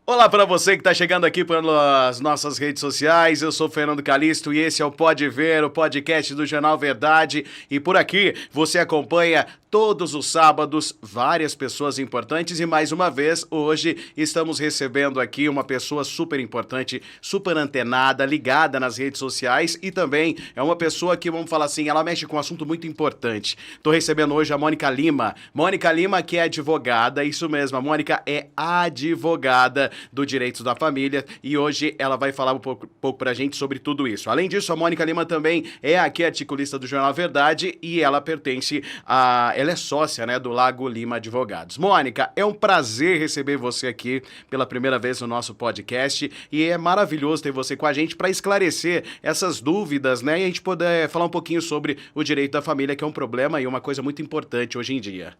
Olá para você que está chegando aqui pelas nossas redes sociais, eu sou Fernando Calisto e esse é o Pode Ver, o podcast do Jornal Verdade. E por aqui você acompanha todos os sábados várias pessoas importantes e mais uma vez hoje estamos recebendo aqui uma pessoa super importante, super antenada, ligada nas redes sociais e também é uma pessoa que, vamos falar assim, ela mexe com um assunto muito importante. Estou recebendo hoje a Mônica Lima. Mônica Lima, que é advogada, isso mesmo, a Mônica é advogada do Direito da Família e hoje ela vai falar um pouco pra gente sobre tudo isso. Além disso, a Mônica Lima também é aqui articulista do Jornal Verdade e ela pertence a... Ela é sócia, né, do Lago Lima Advogados. Mônica, é um prazer receber você aqui pela primeira vez no nosso podcast e é maravilhoso ter você com a gente para esclarecer essas dúvidas, né, e a gente poder falar um pouquinho sobre o direito da família, que é um problema e uma coisa muito importante hoje em dia.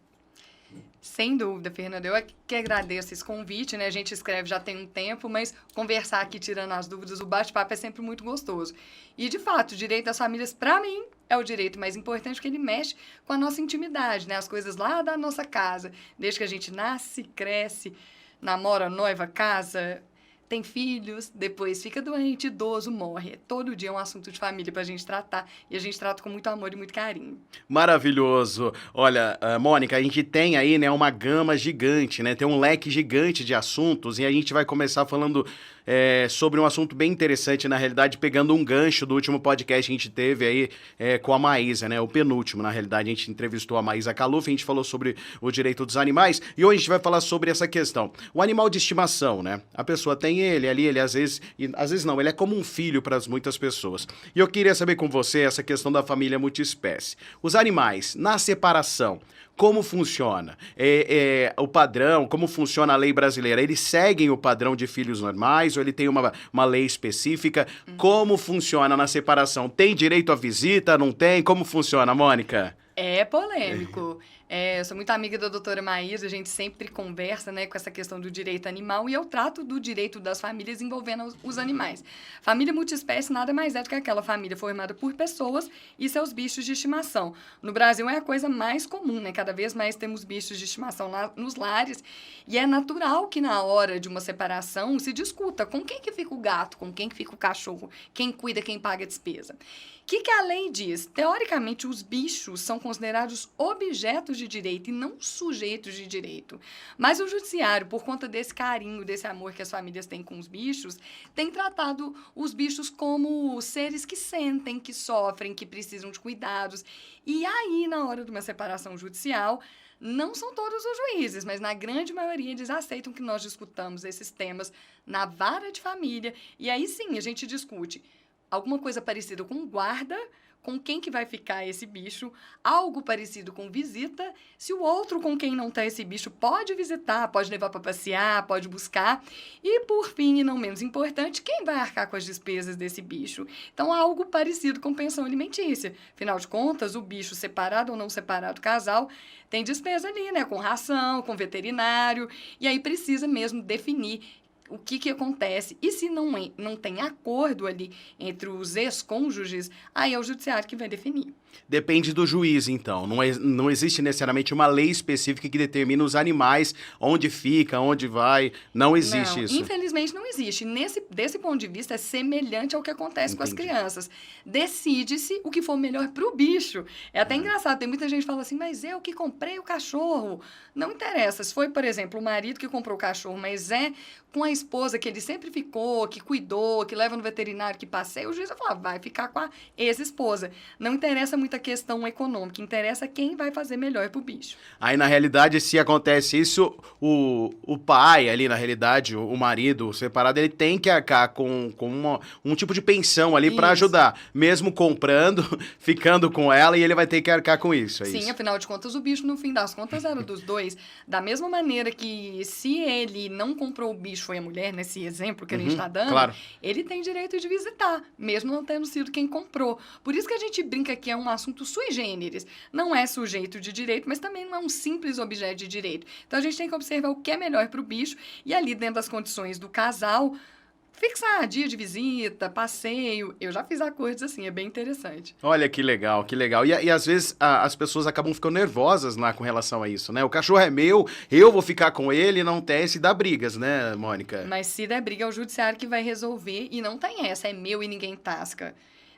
Sem dúvida, Fernando. Eu que agradeço esse convite, né? A gente escreve já tem um tempo, mas conversar aqui, tirando as dúvidas, o bate-papo é sempre muito gostoso. E, de fato, o direito das famílias, para mim, é o direito mais importante porque ele mexe com a nossa intimidade, né? As coisas lá da nossa casa. Desde que a gente nasce, cresce, namora, noiva, casa, tem filhos, depois fica doente, idoso, morre. Todo dia é um assunto de família pra gente tratar e a gente trata com muito amor e muito carinho. Maravilhoso. Olha, Mônica, a gente tem aí, né, uma gama gigante, né? Tem um leque gigante de assuntos e a gente vai começar falando sobre um assunto bem interessante, na realidade, pegando um gancho do último podcast que a gente teve aí com a Maísa, né? O penúltimo, na realidade, a gente entrevistou a Maísa Caluf, a gente falou sobre o direito dos animais e hoje a gente vai falar sobre essa questão. O animal de estimação, né? A pessoa tem ele ali, ele às vezes não, ele é como um filho para muitas pessoas. E eu queria saber com você essa questão da família multiespécie. Os animais, na separação, como funciona? O padrão, como funciona a lei brasileira? Eles seguem o padrão de filhos normais ou ele tem uma lei específica? Como funciona na separação? Tem direito à visita? Não tem? Como funciona, Mônica? É polêmico. Eu sou muito amiga da doutora Maísa, a gente sempre conversa, né, com essa questão do direito animal e eu trato do direito das famílias envolvendo os animais. Família multiespécie nada mais é do que aquela família formada por pessoas e seus bichos de estimação. No Brasil é a coisa mais comum, né? Cada vez mais temos bichos de estimação lá nos lares e é natural que na hora de uma separação se discuta com quem que fica o gato, com quem que fica o cachorro, quem cuida, quem paga a despesa. O que a lei diz? Teoricamente, os bichos são considerados objetos de direito e não sujeitos de direito. Mas o judiciário, por conta desse carinho, desse amor que as famílias têm com os bichos, tem tratado os bichos como seres que sentem, que sofrem, que precisam de cuidados. E aí, na hora de uma separação judicial, não são todos os juízes, mas na grande maioria eles aceitam que nós discutamos esses temas na vara de família. E aí sim, a gente discute alguma coisa parecida com guarda, com quem que vai ficar esse bicho, algo parecido com visita, se o outro com quem não está esse bicho pode visitar, pode levar para passear, pode buscar, e por fim, e não menos importante, quem vai arcar com as despesas desse bicho? Então, algo parecido com pensão alimentícia. Afinal de contas, o bicho separado ou não separado, casal, tem despesa ali, né, com ração, com veterinário, e aí precisa mesmo definir o que acontece. E se não tem acordo ali entre os ex-cônjuges, aí é o judiciário que vai definir. Depende do juiz, então. Não existe necessariamente uma lei específica que determina os animais, onde fica, onde vai. Não existe isso. Infelizmente não existe. Desse ponto de vista, é semelhante ao que acontece com as crianças. Decide-se o que for melhor para o bicho. É até engraçado, tem muita gente que fala assim, mas eu que comprei o cachorro. Não interessa. Se foi, por exemplo, o marido que comprou o cachorro, mas é com a esposa que ele sempre ficou, que cuidou, que leva no veterinário, que passeia, o juiz vai falar, vai ficar com a ex-esposa. Não interessa muita questão econômica, interessa quem vai fazer melhor pro bicho. Aí, na realidade, se acontece isso, o pai ali, na realidade, o marido separado, ele tem que arcar com um tipo de pensão ali para ajudar. Mesmo comprando, ficando com ela, e ele vai ter que arcar com isso, Sim, isso. Afinal de contas, o bicho, no fim das contas, era dos dois. Da mesma maneira que se ele não comprou o bicho, foi a mulher, nesse exemplo que a gente está dando, claro. Ele tem direito de visitar, mesmo não tendo sido quem comprou. Por isso que a gente brinca que é um assunto sui generis. Não é sujeito de direito, mas também não é um simples objeto de direito. Então, a gente tem que observar o que é melhor para o bicho e ali, dentro das condições do casal, fixar dia de visita, passeio. Eu já fiz acordos assim, é bem interessante. Olha que legal, que legal. E às vezes as pessoas acabam ficando nervosas lá com relação a isso, né? O cachorro é meu, eu vou ficar com ele, não tem esse dá brigas, né, Mônica? Mas se der briga, é o judiciário que vai resolver e não tem essa, é meu e ninguém tasca.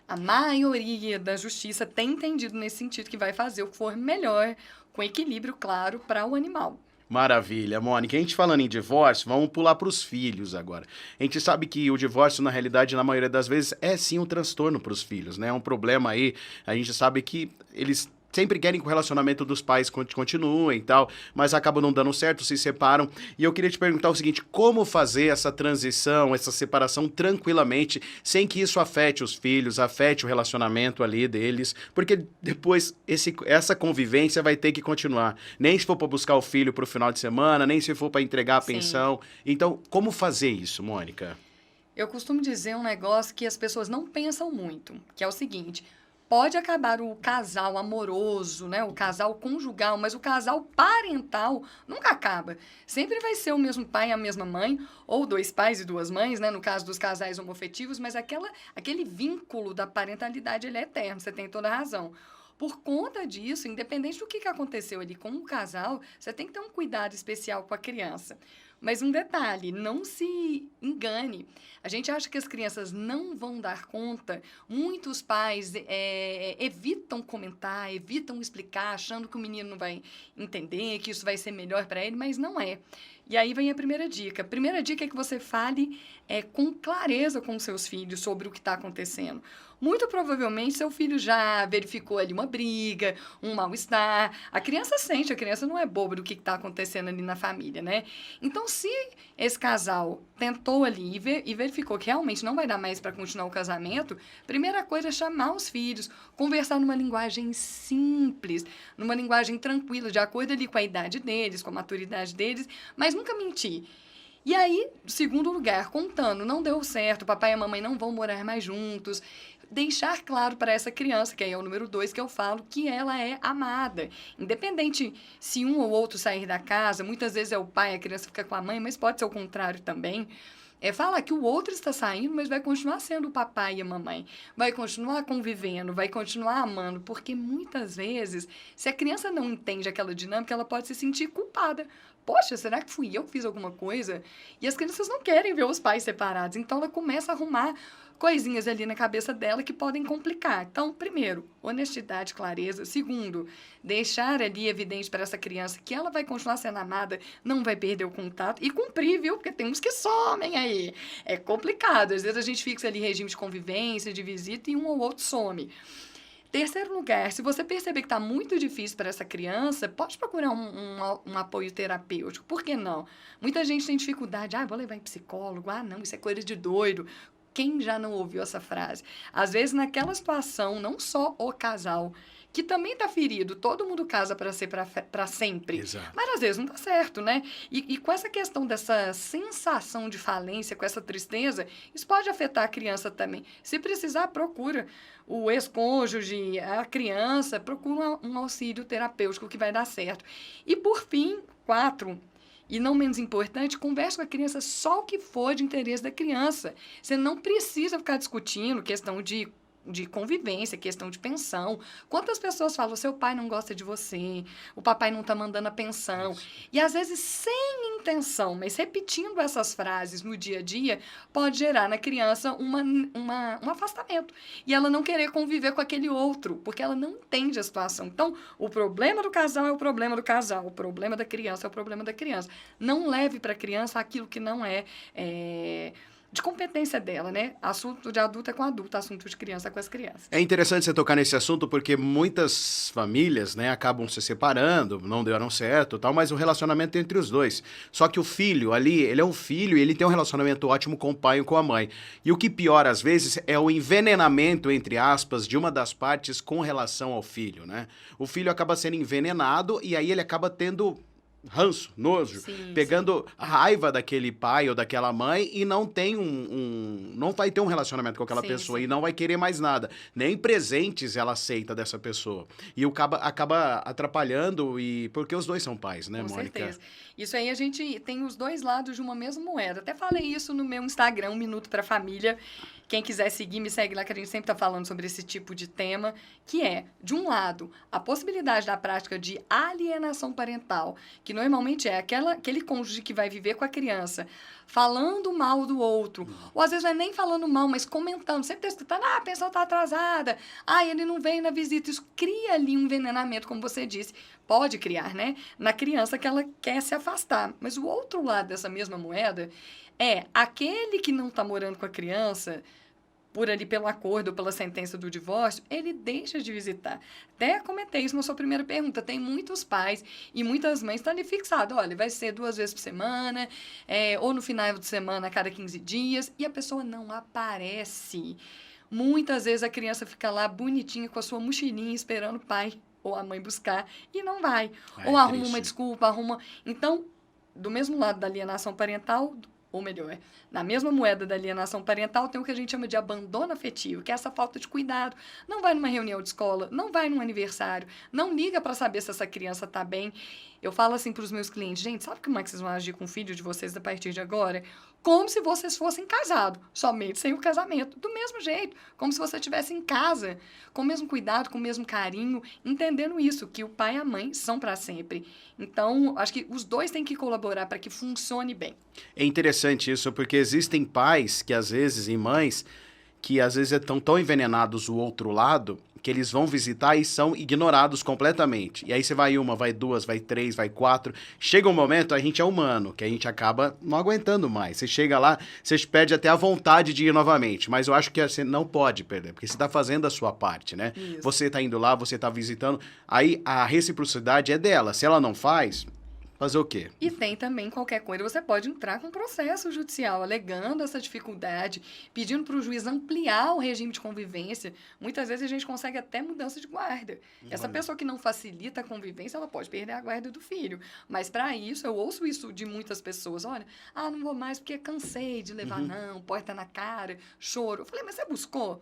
A maioria da justiça tem entendido nesse sentido que vai fazer o que for melhor, com equilíbrio, claro, para o animal. Maravilha, Mônica. A gente falando em divórcio, vamos pular para os filhos agora. A gente sabe que o divórcio, na realidade, na maioria das vezes, é sim um transtorno para os filhos, né? É um problema aí. A gente sabe que eles sempre querem que o relacionamento dos pais continue e tal, mas acabam não dando certo, se separam. E eu queria te perguntar o seguinte, como fazer essa transição, essa separação tranquilamente, sem que isso afete os filhos, afete o relacionamento ali deles, porque depois essa convivência vai ter que continuar. Nem se for para buscar o filho para o final de semana, nem se for para entregar a pensão. Então, como fazer isso, Mônica? Eu costumo dizer um negócio que as pessoas não pensam muito, que é o seguinte: pode acabar o casal amoroso, né? O casal conjugal, mas o casal parental nunca acaba. Sempre vai ser o mesmo pai e a mesma mãe, ou dois pais e duas mães, né? No caso dos casais homoafetivos, mas aquele vínculo da parentalidade, ele é eterno, você tem toda a razão. Por conta disso, independente do que aconteceu ali com o casal, você tem que ter um cuidado especial com a criança. Mas um detalhe, não se engane. A gente acha que as crianças não vão dar conta. Muitos pais evitam comentar, evitam explicar, achando que o menino não vai entender, que isso vai ser melhor para ele, mas não é. E aí vem a primeira dica. A primeira dica é que você fale com clareza com seus filhos sobre o que está acontecendo. Muito provavelmente seu filho já verificou ali uma briga, um mal-estar. A criança sente, a criança não é boba do que está acontecendo ali na família, né? Então, se esse casal tentou ali e verificou que realmente não vai dar mais para continuar o casamento, primeira coisa é chamar os filhos, conversar numa linguagem simples, numa linguagem tranquila, de acordo ali com a idade deles, com a maturidade deles, mas nunca mentir. E aí, segundo lugar, contando, não deu certo, o papai e a mamãe não vão morar mais juntos, deixar claro para essa criança, que aí é o número 2 que eu falo, que ela é amada. Independente se um ou outro sair da casa, muitas vezes é o pai, a criança fica com a mãe, mas pode ser o contrário também. Falar que o outro está saindo, mas vai continuar sendo o papai e a mamãe. Vai continuar convivendo, vai continuar amando, porque muitas vezes, se a criança não entende aquela dinâmica, ela pode se sentir culpada. Poxa, será que fui eu que fiz alguma coisa? E as crianças não querem ver os pais separados, então ela começa a arrumar coisinhas ali na cabeça dela que podem complicar. Então, primeiro, honestidade, clareza. Segundo, deixar ali evidente para essa criança que ela vai continuar sendo amada, não vai perder o contato e cumprir, viu? Porque tem uns que somem aí. É complicado. Às vezes a gente fixa ali regime de convivência, de visita e um ou outro some. Terceiro lugar, se você perceber que está muito difícil para essa criança, pode procurar um apoio terapêutico. Por que não? Muita gente tem dificuldade. Vou levar em psicólogo. Não, isso é coisa de doido. Quem já não ouviu essa frase? Às vezes, naquela situação, não só o casal, que também está ferido, todo mundo casa para ser para sempre. Exato. Mas às vezes não está certo, né? E com essa questão dessa sensação de falência, com essa tristeza, isso pode afetar a criança também. Se precisar, procura o ex-cônjuge, a criança, procura um auxílio terapêutico que vai dar certo. E por fim, 4, e não menos importante, converse com a criança só o que for de interesse da criança. Você não precisa ficar discutindo questão de convivência, questão de pensão. Quantas pessoas falam, seu pai não gosta de você, o papai não está mandando a pensão. E às vezes, sem intenção, mas repetindo essas frases no dia a dia, pode gerar na criança um afastamento. E ela não querer conviver com aquele outro, porque ela não entende a situação. Então, o problema do casal é o problema do casal, o problema da criança é o problema da criança. Não leve para a criança aquilo que não é de competência dela, né? Assunto de adulto é com adulto, assunto de criança é com as crianças. É interessante você tocar nesse assunto porque muitas famílias, né, acabam se separando, não deram certo, tal, mas o relacionamento é entre os dois. Só que o filho ali, ele é um filho e ele tem um relacionamento ótimo com o pai e com a mãe. E o que piora às vezes é o envenenamento, entre aspas, de uma das partes com relação ao filho, né? O filho acaba sendo envenenado e aí ele acaba tendo ranço, nojo, Sim, pegando raiva daquele pai ou daquela mãe e não tem não vai ter um relacionamento com aquela sim, pessoa sim. e não vai querer mais nada. Nem presentes ela aceita dessa pessoa. E acaba atrapalhando porque os dois são pais, né, Com Mônica? certeza. Isso aí a gente tem os dois lados de uma mesma moeda. Até falei isso no meu Instagram, 1 Minuto para a Família. Quem quiser seguir, me segue lá, que a gente sempre está falando sobre esse tipo de tema, que é, de um lado, a possibilidade da prática de alienação parental, que normalmente é aquele cônjuge que vai viver com a criança falando mal do outro, ou às vezes não é nem falando mal, mas comentando, sempre está escutando, a pensão está atrasada, ele não veio na visita. Isso cria ali um envenenamento, como você disse, pode criar, né? Na criança que ela quer se afastar. Mas o outro lado dessa mesma moeda é aquele que não está morando com a criança, por ali pelo acordo ou pela sentença do divórcio, ele deixa de visitar. Até comentei isso na sua primeira pergunta. Tem muitos pais e muitas mães que estão ali fixados. Olha, vai ser 2 vezes por semana, ou no final de semana, a cada 15 dias, e a pessoa não aparece. Muitas vezes a criança fica lá bonitinha com a sua mochilinha esperando o pai ou a mãe buscar e não vai. Ou arruma triste. uma desculpa, arruma... Então, do mesmo lado da alienação parental, ou melhor, na mesma moeda da alienação parental, tem o que a gente chama de abandono afetivo, que é essa falta de cuidado. Não vai numa reunião de escola, não vai num aniversário, não liga para saber se essa criança está bem. Eu falo assim para os meus clientes, gente, sabe como é que vocês vão agir com o filho de vocês a partir de agora? Como se vocês fossem casados, somente sem o casamento. Do mesmo jeito, como se você estivesse em casa, com o mesmo cuidado, com o mesmo carinho, entendendo isso, que o pai e a mãe são para sempre. Então, acho que os dois têm que colaborar para que funcione bem. É interessante isso, porque existem pais que às vezes, e mães, que às vezes estão tão envenenados do outro lado, que eles vão visitar e são ignorados completamente. E aí você vai 1, vai 2, vai 3, vai 4. Chega um momento, a gente é humano, que a gente acaba não aguentando mais. Você chega lá, você perde até a vontade de ir novamente. Mas eu acho que você não pode perder, porque você está fazendo a sua parte, né? Isso. Você está indo lá, você está visitando. Aí a reciprocidade é dela. Se ela não faz, fazer o quê? E tem também qualquer coisa, você pode entrar com processo judicial, alegando essa dificuldade, pedindo para o juiz ampliar o regime de convivência. Muitas vezes a gente consegue até mudança de guarda. Essa pessoa que não facilita a convivência, ela pode perder a guarda do filho. Mas para isso, eu ouço isso de muitas pessoas. Olha, não vou mais porque cansei de levar não, porta na cara, choro. Eu falei, mas você buscou?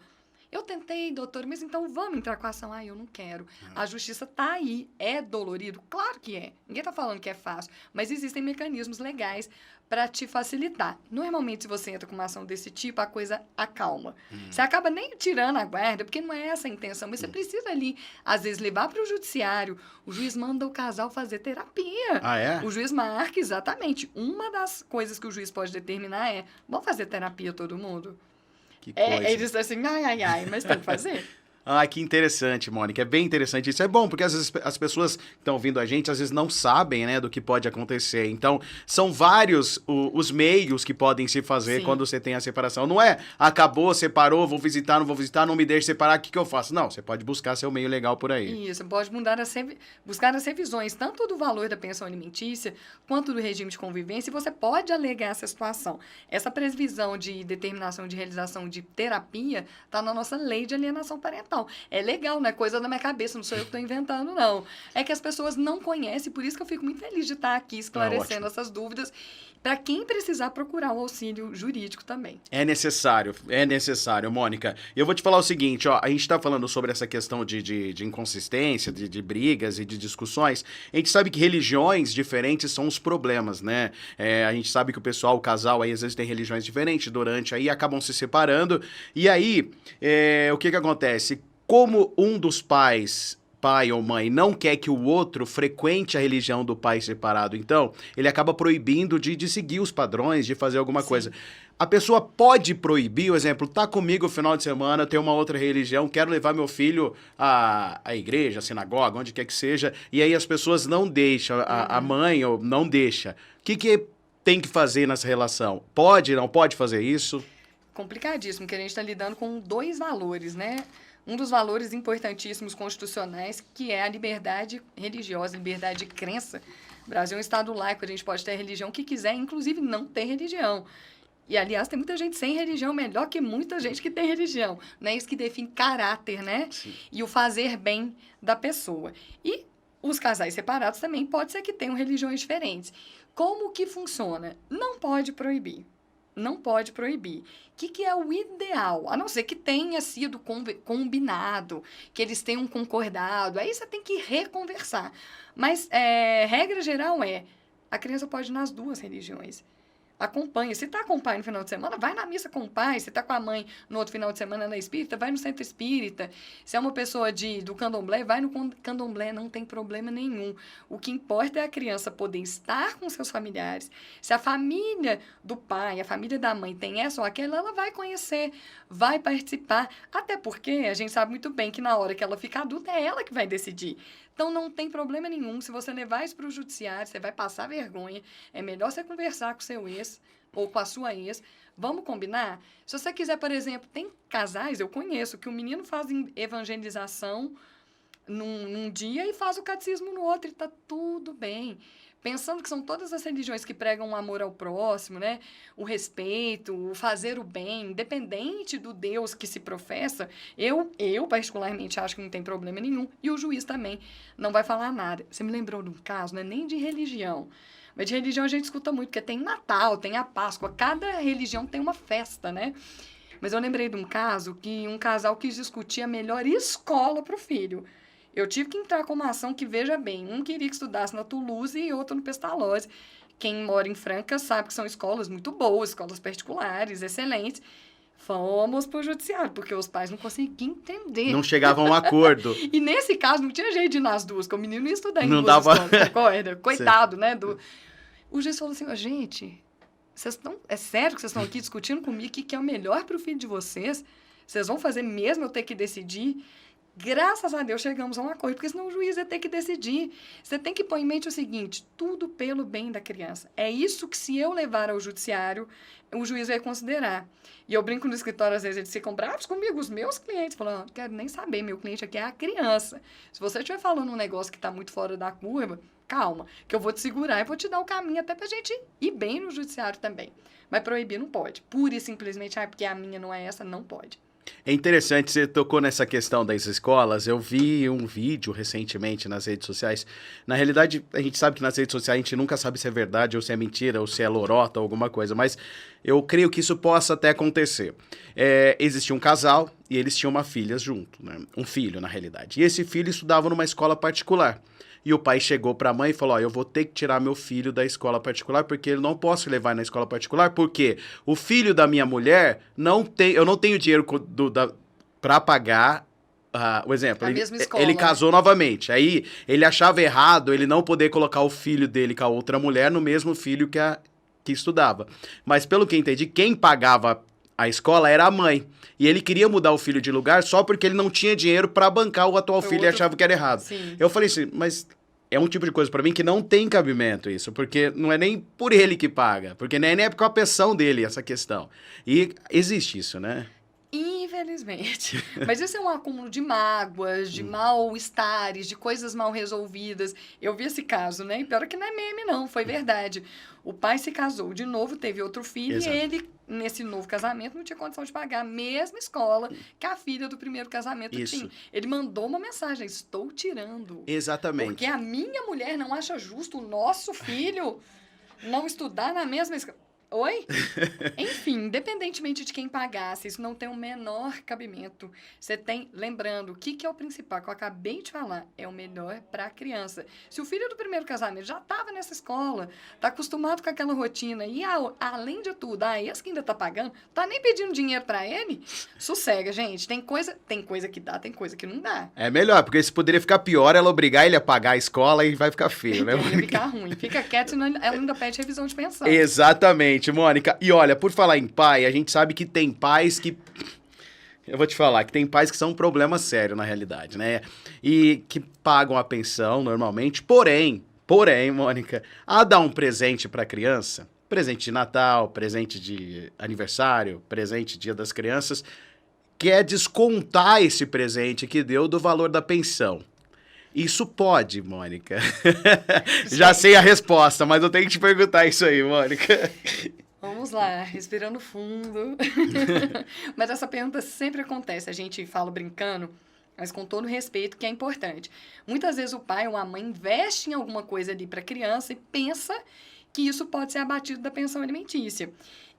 Eu tentei, doutor, mas então vamos entrar com a ação. Eu não quero. A justiça está aí. É dolorido? Claro que é. Ninguém está falando que é fácil. Mas existem mecanismos legais para te facilitar. Normalmente, se você entra com uma ação desse tipo, a coisa acalma. Você acaba nem tirando a guarda, porque não é essa a intenção. Mas você precisa ali, às vezes, levar para o judiciário. O juiz manda o casal fazer terapia. Ah, é? O juiz marca, exatamente. Uma das coisas que o juiz pode determinar é: vamos fazer terapia todo mundo? Que coisa. Eles assim, mas tem que fazer. Que interessante, Mônica. É bem interessante isso. É bom, porque às vezes as pessoas que estão ouvindo a gente, às vezes não sabem, né, do que pode acontecer. Então, são vários os meios que podem se fazer quando você tem a separação. Não é, acabou, separou, vou visitar, não vou visitar, não me deixe separar, o que eu faço? Não, você pode buscar seu meio legal por aí. Isso, pode buscar as revisões, tanto do valor da pensão alimentícia, quanto do regime de convivência, e você pode alegar essa situação. Essa previsão de determinação de realização de terapia está na nossa lei de alienação parental. É legal, não é coisa da minha cabeça, não sou eu que estou inventando, não. É que as pessoas não conhecem, por isso que eu fico muito feliz de estar aqui esclarecendo essas dúvidas, para quem precisar procurar o auxílio jurídico também. É necessário, Mônica. Eu vou te falar o seguinte, a gente está falando sobre essa questão de inconsistência, de brigas e de discussões. A gente sabe que religiões diferentes são os problemas, né? A gente sabe que o casal aí às vezes tem religiões diferentes, durante aí acabam se separando. E aí, o que acontece? Como um dos pais, pai ou mãe, não quer que o outro frequente a religião do pai separado, então ele acaba proibindo de seguir os padrões, de fazer alguma coisa. A pessoa pode proibir, por exemplo, tá comigo no final de semana, eu tenho uma outra religião, quero levar meu filho à igreja, à sinagoga, onde quer que seja, e aí as pessoas não deixam, a mãe ou não deixa. O que tem que fazer nessa relação? Pode, não pode fazer isso? Complicadíssimo, que a gente está lidando com 2 valores, né? Um dos valores importantíssimos constitucionais, que é a liberdade religiosa, liberdade de crença. O Brasil é um estado laico, a gente pode ter a religião que quiser, inclusive não ter religião. E, aliás, tem muita gente sem religião, melhor que muita gente que tem religião. Não é isso que define caráter, né? Sim. E o fazer bem da pessoa. E Os casais separados também pode ser que tenham religiões diferentes. Como que funciona? Não pode proibir. Não pode proibir. O que é o ideal? A não ser que tenha sido combinado, que eles tenham concordado. Aí você tem que reconversar. Mas, regra geral a criança pode ir nas duas religiões. Acompanha. Se tá com o pai no final de semana, vai na missa com o pai. Se tá com a mãe no outro final de semana na espírita, vai no centro espírita. Se é uma pessoa do candomblé, vai no candomblé, não tem problema nenhum. O que importa é a criança poder estar com seus familiares. Se a família do pai, a família da mãe tem essa ou aquela, ela vai conhecer, vai participar. Até porque a gente sabe muito bem que na hora que ela fica adulta, é ela que vai decidir. Então, não tem problema nenhum. Se você levar isso para o judiciário, você vai passar vergonha. É melhor você conversar com o seu ex ou com a sua ex. Vamos combinar? Se você quiser, por exemplo, tem casais, eu conheço, que o menino faz evangelização num dia e faz o catecismo no outro, e tá tudo bem. Pensando que são todas as religiões que pregam o amor ao próximo, né? O respeito, o fazer o bem, independente do Deus que se professa, eu particularmente acho que não tem problema nenhum, e o juiz também não vai falar nada. Você me lembrou de um caso, não é nem de religião, mas de religião a gente escuta muito, porque tem Natal, tem a Páscoa, cada religião tem uma festa, né? Mas eu lembrei de um caso que um casal quis discutir a melhor escola para o filho. Eu tive que entrar com uma ação que, veja bem, um queria que estudasse na Toulouse e outro no Pestalozzi. Quem mora em Franca sabe que são escolas muito boas, escolas particulares, excelentes. Fomos para o judiciário, porque os pais não conseguiam entender. Não chegavam a um acordo. E nesse caso, não tinha jeito de ir nas duas, porque o menino ia estudar em não duas dava... escolas, concorda? Coitado, né? O juiz falou assim, gente, é sério que vocês estão aqui discutindo comigo o que é o melhor para o filho de vocês? Vocês vão fazer mesmo eu ter que decidir? Graças a Deus chegamos a um acordo, porque senão o juiz ia ter que decidir. Você tem que pôr em mente o seguinte, tudo pelo bem da criança. É isso que, se eu levar ao judiciário, o juiz vai considerar. E eu brinco no escritório, às vezes eles ficam bravos comigo, os meus clientes, falando, não quero nem saber, meu cliente aqui é a criança. Se você estiver falando um negócio que está muito fora da curva, calma, que eu vou te segurar e vou te dar o caminho até pra gente ir bem no judiciário também. Mas proibir não pode. Pura e simplesmente, porque a minha não é essa, não pode. É interessante, você tocou nessa questão das escolas. Eu vi um vídeo recentemente nas redes sociais. Na realidade, a gente sabe que nas redes sociais a gente nunca sabe se é verdade ou se é mentira ou se é lorota ou alguma coisa, mas eu creio que isso possa até acontecer. Existia um casal e eles tinham uma filha junto, né? Um filho, na realidade. E esse filho estudava numa escola particular. E o pai chegou para a mãe e falou, eu vou ter que tirar meu filho da escola particular porque eu não posso levar na escola particular porque o filho da minha mulher, eu não tenho dinheiro para pagar, o exemplo, ele casou novamente. Aí ele achava errado ele não poder colocar o filho dele com a outra mulher no mesmo filho que estudava. Mas pelo que eu entendi, quem pagava a escola era a mãe. E ele queria mudar o filho de lugar só porque ele não tinha dinheiro para bancar o atual filho e achava que era errado. Sim. Eu falei assim, mas é um tipo de coisa para mim que não tem cabimento isso, porque não é nem por ele que paga, porque nem é com a pensão dele essa questão. E existe isso, né? Infelizmente. Mas isso é um acúmulo de mágoas, de mal-estares, de coisas mal resolvidas. Eu vi esse caso, né? E pior que não é meme, não. Foi verdade. O pai se casou de novo, teve outro filho. Exato. E ele, nesse novo casamento, não tinha condição de pagar a mesma escola que a filha do primeiro casamento tinha. Ele mandou uma mensagem, estou tirando. Exatamente. Porque a minha mulher não acha justo o nosso filho não estudar na mesma escola. Oi? Enfim, independentemente de quem pagasse, isso não tem o menor cabimento. Você tem, lembrando, o que é o principal, que eu acabei de falar, é o melhor para a criança. Se o filho do primeiro casamento já estava nessa escola, está acostumado com aquela rotina, e além de tudo, esse que ainda está pagando, tá nem pedindo dinheiro para ele, sossega, gente. Tem coisa que dá, tem coisa que não dá. É melhor, porque se poderia ficar pior, ela obrigar ele a pagar a escola e vai ficar feio, né? Vai ficar ruim. Fica quieto, senão ela ainda pede revisão de pensão. Exatamente. Mônica, e olha, por falar em pai, a gente sabe que tem pais que... Eu vou te falar que tem pais que são um problema sério na realidade, né? E que pagam a pensão normalmente, porém, Mônica, a dar um presente pra criança, presente de Natal, presente de aniversário, presente Dia das Crianças, quer descontar esse presente que deu do valor da pensão. Isso pode, Mônica? Já sei a resposta, mas eu tenho que te perguntar isso aí, Mônica. Vamos lá, respirando fundo. Mas essa pergunta sempre acontece. A gente fala brincando mas com todo respeito, que é importante. Muitas vezes o pai ou a mãe investe em alguma coisa ali para a criança e pensa que isso pode ser abatido da pensão alimentícia.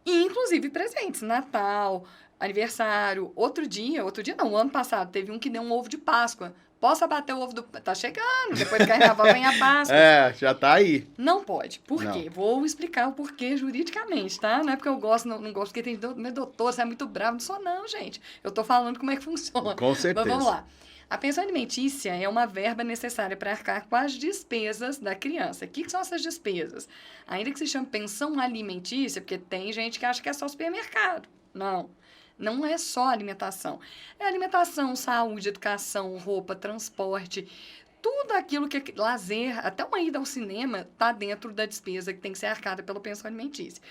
E, inclusive, presentes, Natal, aniversário, o ano passado, teve um que deu um ovo de Páscoa. Posso abater o ovo do... Tá chegando, depois do carnaval vem a Páscoa. Já tá aí. Não pode. Por Não. quê? Vou explicar o porquê juridicamente, tá? Não é porque eu gosto, não gosto, porque tem doutor, você é muito bravo. Não sou não, gente. Eu tô falando como é que funciona. Com certeza. Mas vamos lá. A pensão alimentícia é uma verba necessária para arcar com as despesas da criança. O que são essas despesas? Ainda que se chame pensão alimentícia, porque tem gente que acha que é só supermercado. Não. Não é só alimentação. É alimentação, saúde, educação, roupa, transporte. Tudo aquilo que é lazer, até uma ida ao cinema, está dentro da despesa que tem que ser arcada pela pensão alimentícia.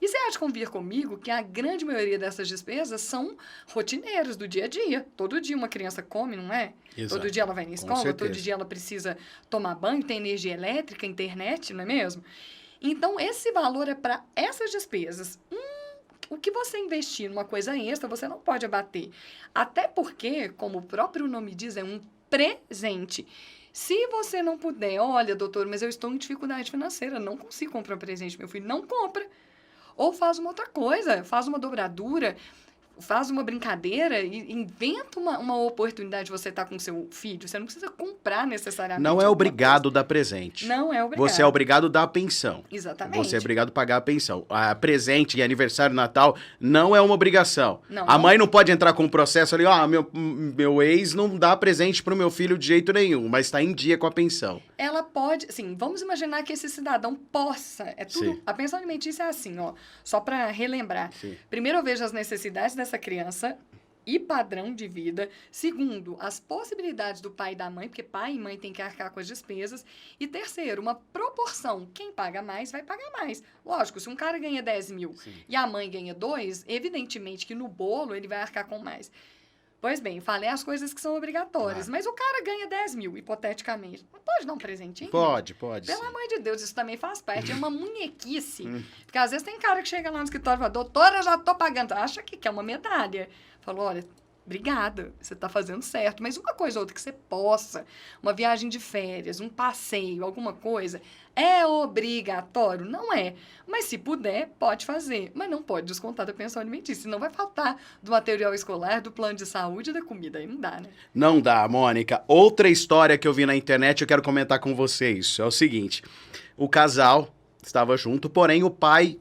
E você há de convir comigo que a grande maioria dessas despesas são rotineiras do dia a dia. Todo dia uma criança come, não é? Exato. Todo dia ela vai na escola, certeza. todo dia ela precisa tomar banho, tem energia elétrica, internet, não é mesmo? Então, esse valor é para essas despesas. O que você investir numa coisa extra, você não pode abater. Até porque, como o próprio nome diz, é um presente. Se você não puder, olha, doutor, mas eu estou em dificuldade financeira, não consigo comprar um presente, meu filho, não compra. Ou faz uma outra coisa, faz uma dobradura, faz uma brincadeira e inventa uma oportunidade de você estar com seu filho. Você não precisa comprar necessariamente. Não é obrigado dar presente. Não é obrigado. Você é obrigado a dar a pensão. Exatamente. Você é obrigado a pagar a pensão. Presente e aniversário, Natal, não é uma obrigação. Não, a mãe não pode entrar com um processo ali, meu ex não dá presente pro meu filho de jeito nenhum, mas está em dia com a pensão. Ela pode, assim, vamos imaginar que esse cidadão possa, Sim. A pensão alimentícia é assim, ó, só para relembrar. Sim. Primeiro, eu vejo as necessidades dessa criança e padrão de vida. Segundo, as possibilidades do pai e da mãe, porque pai e mãe têm que arcar com as despesas. E terceiro, uma proporção. Quem paga mais, vai pagar mais. Lógico, se um cara ganha 10 mil e a mãe ganha 2, evidentemente que no bolo ele vai arcar com mais. Pois bem, falei as coisas que são obrigatórias, mas o cara ganha 10 mil, hipoteticamente. Não pode dar um presentinho? Pode. Pelo sim. amor de Deus, isso também faz parte. É uma munhequice. Porque às vezes tem cara que chega lá no escritório e fala, doutora, já tô pagando. Acha que quer uma medalha. Falou, olha, obrigada, você tá fazendo certo. Mas uma coisa ou outra que você possa, uma viagem de férias, um passeio, alguma coisa, é obrigatório? Não é. Mas se puder, pode fazer. Mas não pode descontar da pensão alimentícia. Senão vai faltar do material escolar, do plano de saúde e da comida. Aí não dá, né? Não dá, Mônica. Outra história que eu vi na internet, eu quero comentar com vocês. É o seguinte, o casal estava junto, porém o pai...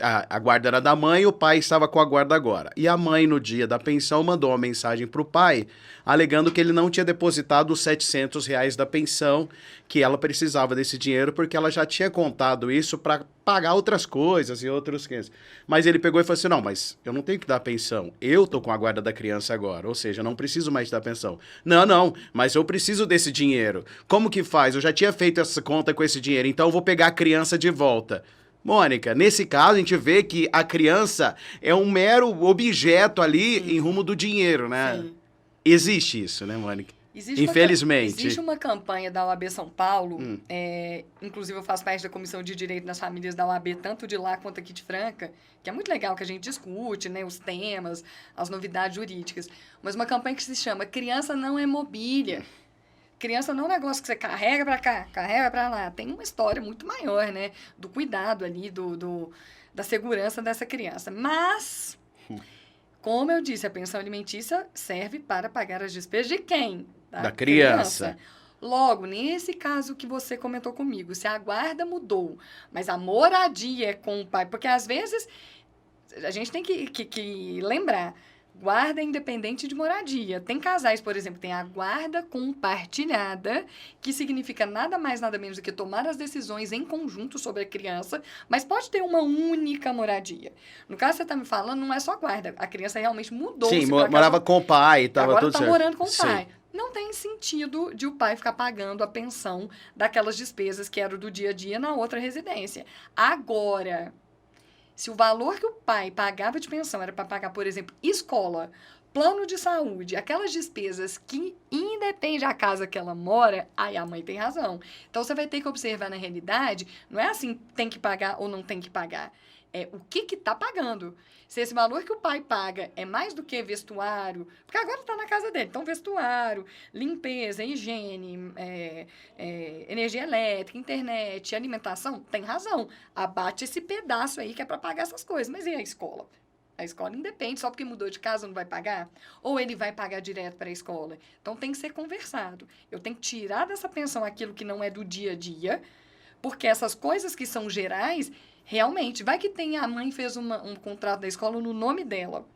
A guarda era da mãe, o pai estava com a guarda agora. E a mãe, no dia da pensão, mandou uma mensagem para o pai, alegando que ele não tinha depositado os R$ 700 da pensão, que ela precisava desse dinheiro, porque ela já tinha contado isso para pagar outras coisas e outros coisas. Mas ele pegou e falou assim, não, mas eu não tenho que dar a pensão. Eu tô com a guarda da criança agora, ou seja, eu não preciso mais dar pensão. Não, mas eu preciso desse dinheiro. Como que faz? Eu já tinha feito essa conta com esse dinheiro, então eu vou pegar a criança de volta. Mônica, nesse caso a gente vê que a criança é um mero objeto ali em rumo do dinheiro, né? Sim. Existe isso, né, Mônica? Infelizmente. Existe uma campanha da OAB São Paulo, inclusive eu faço parte da Comissão de Direito nas Famílias da OAB, tanto de lá quanto aqui de Franca, que é muito legal que a gente discute, né, os temas, as novidades jurídicas, mas uma campanha que se chama Criança Não é Mobília. Criança não é um negócio que você carrega pra cá, carrega pra lá. Tem uma história muito maior, né? Do cuidado ali, da segurança dessa criança. Mas, como eu disse, a pensão alimentícia serve para pagar as despesas de quem? Da criança. Logo, nesse caso que você comentou comigo, se a guarda mudou, mas a moradia é com o pai... Porque, às vezes, a gente tem que lembrar... Guarda independente de moradia. Tem casais, por exemplo, tem a guarda compartilhada, que significa nada mais, nada menos do que tomar as decisões em conjunto sobre a criança, mas pode ter uma única moradia. No caso que você está me falando, não é só guarda. A criança realmente mudou. Sim, morava com o pai, estava tudo certo. Agora está morando com o pai. Não tem sentido de o pai ficar pagando a pensão daquelas despesas que eram do dia a dia na outra residência. Agora... Se o valor que o pai pagava de pensão era para pagar, por exemplo, escola, plano de saúde, aquelas despesas que independe da casa que ela mora, aí a mãe tem razão. Então, você vai ter que observar na realidade, não é assim, tem que pagar ou não tem que pagar. é o que está pagando. Se esse valor que o pai paga é mais do que vestuário, porque agora está na casa dele, então vestuário, limpeza, higiene, energia elétrica, internet, alimentação, tem razão. Abate esse pedaço aí que é para pagar essas coisas. Mas e a escola? A escola independe, só porque mudou de casa não vai pagar? Ou ele vai pagar direto para a escola? Então tem que ser conversado. Eu tenho que tirar dessa pensão aquilo que não é do dia a dia, porque essas coisas que são gerais, realmente, vai que a mãe fez um contrato da escola no nome dela,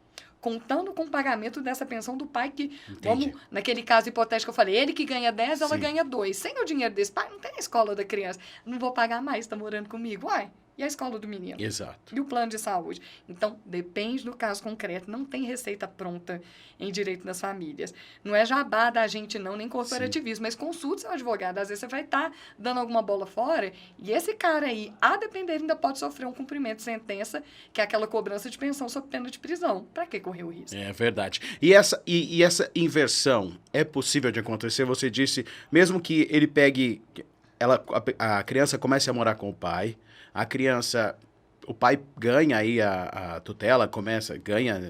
contando com o pagamento dessa pensão do pai que, vamos, naquele caso hipotético que eu falei, ele que ganha 10, ela ganha 2. Sem o dinheiro desse pai, não tem a escola da criança. Não vou pagar mais, tá morando comigo. Uai, e a escola do menino? Exato. E o plano de saúde? Então, depende do caso concreto. Não tem receita pronta em direito das famílias. Não é jabá da gente não, nem corporativismo. Mas consulte seu advogado. Às vezes você vai estar dando alguma bola fora e esse cara aí, a depender, ainda pode sofrer um cumprimento de sentença, que é aquela cobrança de pensão sob pena de prisão. Para que correr o risco? É verdade. E essa inversão é possível de acontecer? Você disse, mesmo que ele pegue... a criança comece a morar com o pai... O pai ganha aí a tutela, ganha...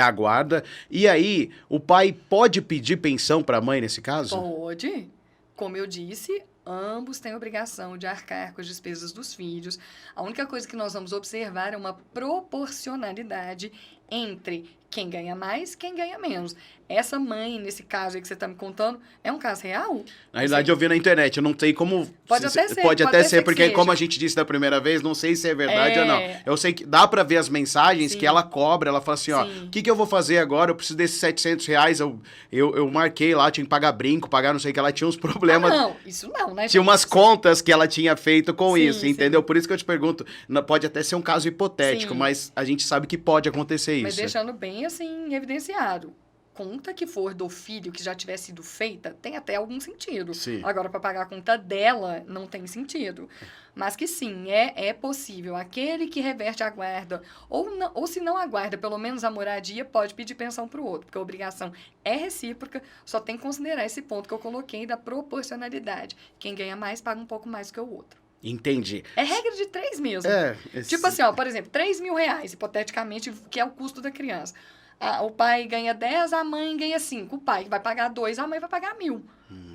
a guarda. E aí, o pai pode pedir pensão para a mãe nesse caso? Pode. Como eu disse, ambos têm obrigação de arcar com as despesas dos filhos. A única coisa que nós vamos observar é uma proporcionalidade entre quem ganha mais e quem ganha menos. Essa mãe, nesse caso aí que você está me contando, é um caso real? Na verdade, eu vi na internet, eu não sei como... Pode até ser. Pode até ser, porque como a gente disse da primeira vez, não sei se é verdade ou não. Eu sei que dá para ver as mensagens que ela cobra, ela fala assim, ó, o que eu vou fazer agora? Eu preciso desses R$700, eu marquei lá, tinha que pagar brinco, pagar não sei o que, ela tinha uns problemas... não, isso não, né, gente? Tinha umas contas que ela tinha feito com isso, entendeu? Por isso que eu te pergunto, pode até ser um caso hipotético, mas a gente sabe que pode acontecer isso. Mas deixando bem, assim, evidenciado. Conta que for do filho que já tiver sido feita, tem até algum sentido. Sim. Agora, para pagar a conta dela, não tem sentido. Mas que sim, é possível. Aquele que reverte a guarda, ou se não aguarda, pelo menos a moradia, pode pedir pensão para o outro. Porque a obrigação é recíproca, só tem que considerar esse ponto que eu coloquei da proporcionalidade. Quem ganha mais, paga um pouco mais que o outro. Entendi. É regra de 3 mesmo. Tipo assim, ó, por exemplo, R$3.000, hipoteticamente, que é o custo da criança. O pai ganha 10, a mãe ganha 5. O pai vai pagar 2, a mãe vai pagar 1.000.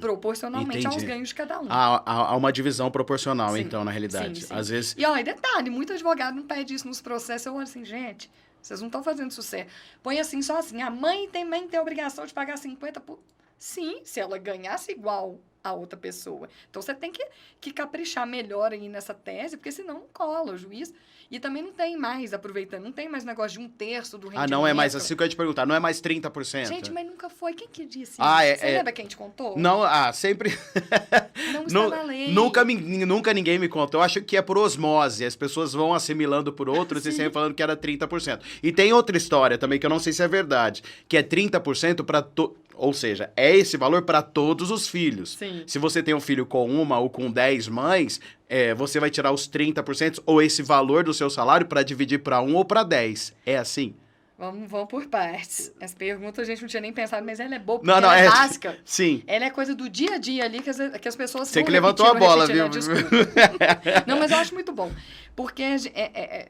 Proporcionalmente aos ganhos de cada um. Há uma divisão proporcional, então, na realidade. Sim. Às vezes... E detalhe, muito advogado não pede isso nos processos. Eu olho assim, gente, vocês não estão fazendo isso certo. Põe assim, só assim, a mãe tem a obrigação de pagar 50 por... Sim, se ela ganhasse igual a outra pessoa. Então, você tem que caprichar melhor aí nessa tese, porque senão não cola o juiz. E também não tem mais, aproveitando, não tem mais negócio de 1/3 do rendimento. Não é mais, assim que eu ia te perguntar, não é mais 30%? Gente, mas nunca foi. Quem que disse isso? Você lembra quem te contou? Não, sempre... Não está na lei. Nunca ninguém me contou. Eu acho que é por osmose. As pessoas vão assimilando por outros e sempre falando que era 30%. E tem outra história também, que eu não sei se é verdade, que é 30% para... Ou seja, é esse valor para todos os filhos. Sim. Se você tem um filho com 1 ou com 10 mães, você vai tirar os 30% ou esse valor do seu salário para dividir para 1 ou para 10. É assim? Vamos por partes. Essa pergunta a gente não tinha nem pensado, mas ela é boa, porque ela é básica. Sim. Ela é coisa do dia a dia ali que as pessoas Você que levantou a bola, viu? Não, mas eu acho muito bom. Porque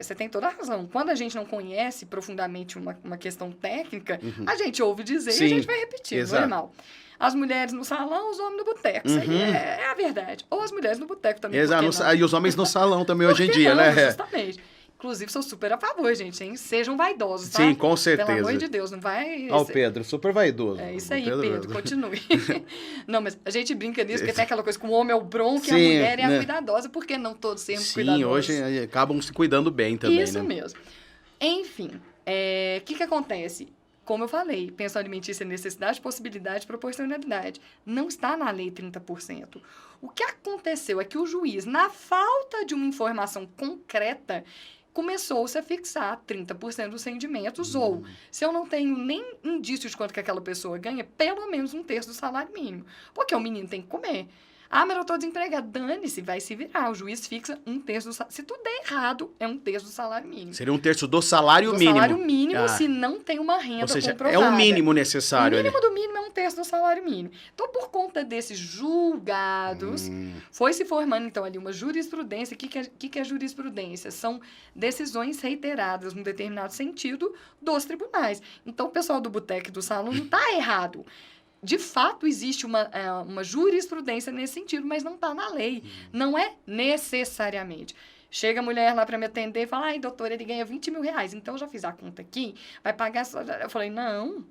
você tem toda a razão. Quando a gente não conhece profundamente uma questão técnica, a gente ouve dizer e a gente vai repetir, normal. As mulheres no salão, os homens no boteco. Isso aí é a verdade. Ou as mulheres no boteco também. Exato. E os homens no salão também hoje em dia, né? Justamente. Inclusive, sou super a favor, gente, hein? Sejam vaidosos, tá? Sim, com certeza. Pelo amor de Deus, não vai... Ó, o Pedro, super vaidoso. É isso aí, Pedro, continue. Não, mas a gente brinca nisso, porque tem aquela coisa que o homem é o bronco e a mulher é a cuidadosa, por que não todos sermos cuidadosos? Sim, hoje acabam se cuidando bem também, isso mesmo. Enfim, o que acontece? Como eu falei, pensão alimentícia, necessidade, possibilidade, proporcionalidade. Não está na lei 30%. O que aconteceu é que o juiz, na falta de uma informação concreta, começou-se a fixar 30% dos rendimentos, ou, se eu não tenho nem indício de quanto que aquela pessoa ganha, pelo menos 1/3 do salário mínimo. Porque o menino tem que comer. Ah, mas eu tô desempregado. Dane-se, vai se virar. O juiz fixa 1/3 do salário. Se tudo der errado, é 1/3 do salário mínimo. Seria 1/3 do salário Do mínimo. salário mínimo, se não tem uma renda Ou seja, comprovada. é o mínimo necessário. O mínimo do mínimo é 1/3 do salário mínimo. Então, por conta desses julgados, foi se formando, então, ali uma jurisprudência. O que é jurisprudência? São decisões reiteradas, num determinado sentido, dos tribunais. Então, o pessoal do boteco e do salão não está errado. De fato, existe uma jurisprudência nesse sentido, mas não está na lei. Não é necessariamente. Chega a mulher lá para me atender e fala, ai, doutor, ele ganha 20 mil reais. Então, eu já fiz a conta aqui, vai pagar... Eu falei, não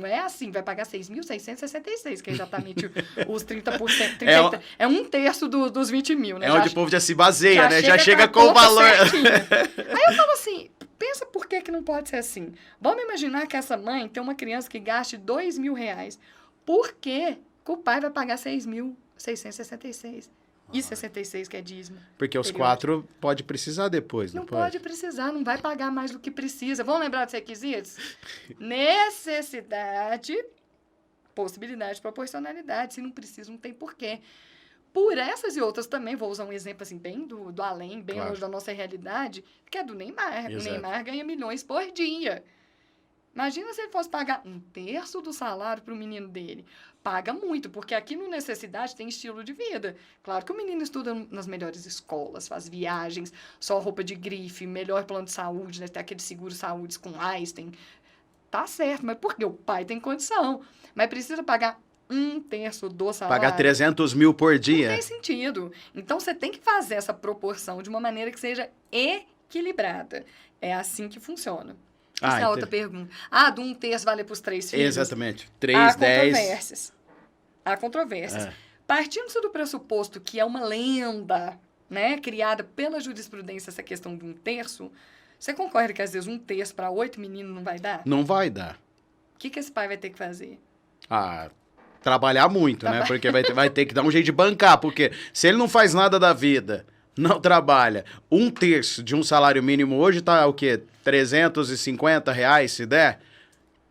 é assim, vai pagar 6.666, que é exatamente os 30%. É 1/3 dos 20 mil, né? É onde o povo já se baseia, né? Já chega com o valor. Aí eu falo assim, pensa por que não pode ser assim. Vamos imaginar que essa mãe tem uma criança que gaste 2 mil reais. Por que o pai vai pagar 6.666? E 66, que é dízimo. Porque os 4 pode precisar depois, não pode precisar, não vai pagar mais do que precisa. Vamos lembrar dos requisitos? Necessidade, possibilidade, proporcionalidade. Se não precisa, não tem porquê. Por essas e outras também, vou usar um exemplo assim, bem do além, bem longe da nossa realidade, que é do Neymar. Exato. O Neymar ganha milhões por dia. Imagina se ele fosse pagar 1/3 do salário para o menino dele. Paga muito, porque aqui no Necessidade tem estilo de vida. Claro que o menino estuda nas melhores escolas, faz viagens, só roupa de grife, melhor plano de saúde, né? Tem aquele seguro-saúde com Einstein. Tá certo, mas porque o pai tem condição. Mas precisa pagar 1/3 do salário. Pagar 300 mil por dia. Não tem sentido. Então, você tem que fazer essa proporção de uma maneira que seja equilibrada. É assim que funciona. Essa é a outra pergunta. Do 1/3 vale para os 3 filhos? Exatamente. 3, 10... Há controvérsias. Partindo-se do pressuposto que é uma lenda, né, criada pela jurisprudência, essa questão de 1/3, você concorda que às vezes 1/3 para 8 meninos não vai dar? Não vai dar. O que esse pai vai ter que fazer? Trabalhar muito, né? Porque vai ter que dar um jeito de bancar. Porque se ele não faz nada da vida, não trabalha, 1/3 de um salário mínimo hoje tá o quê? 350 reais, se der?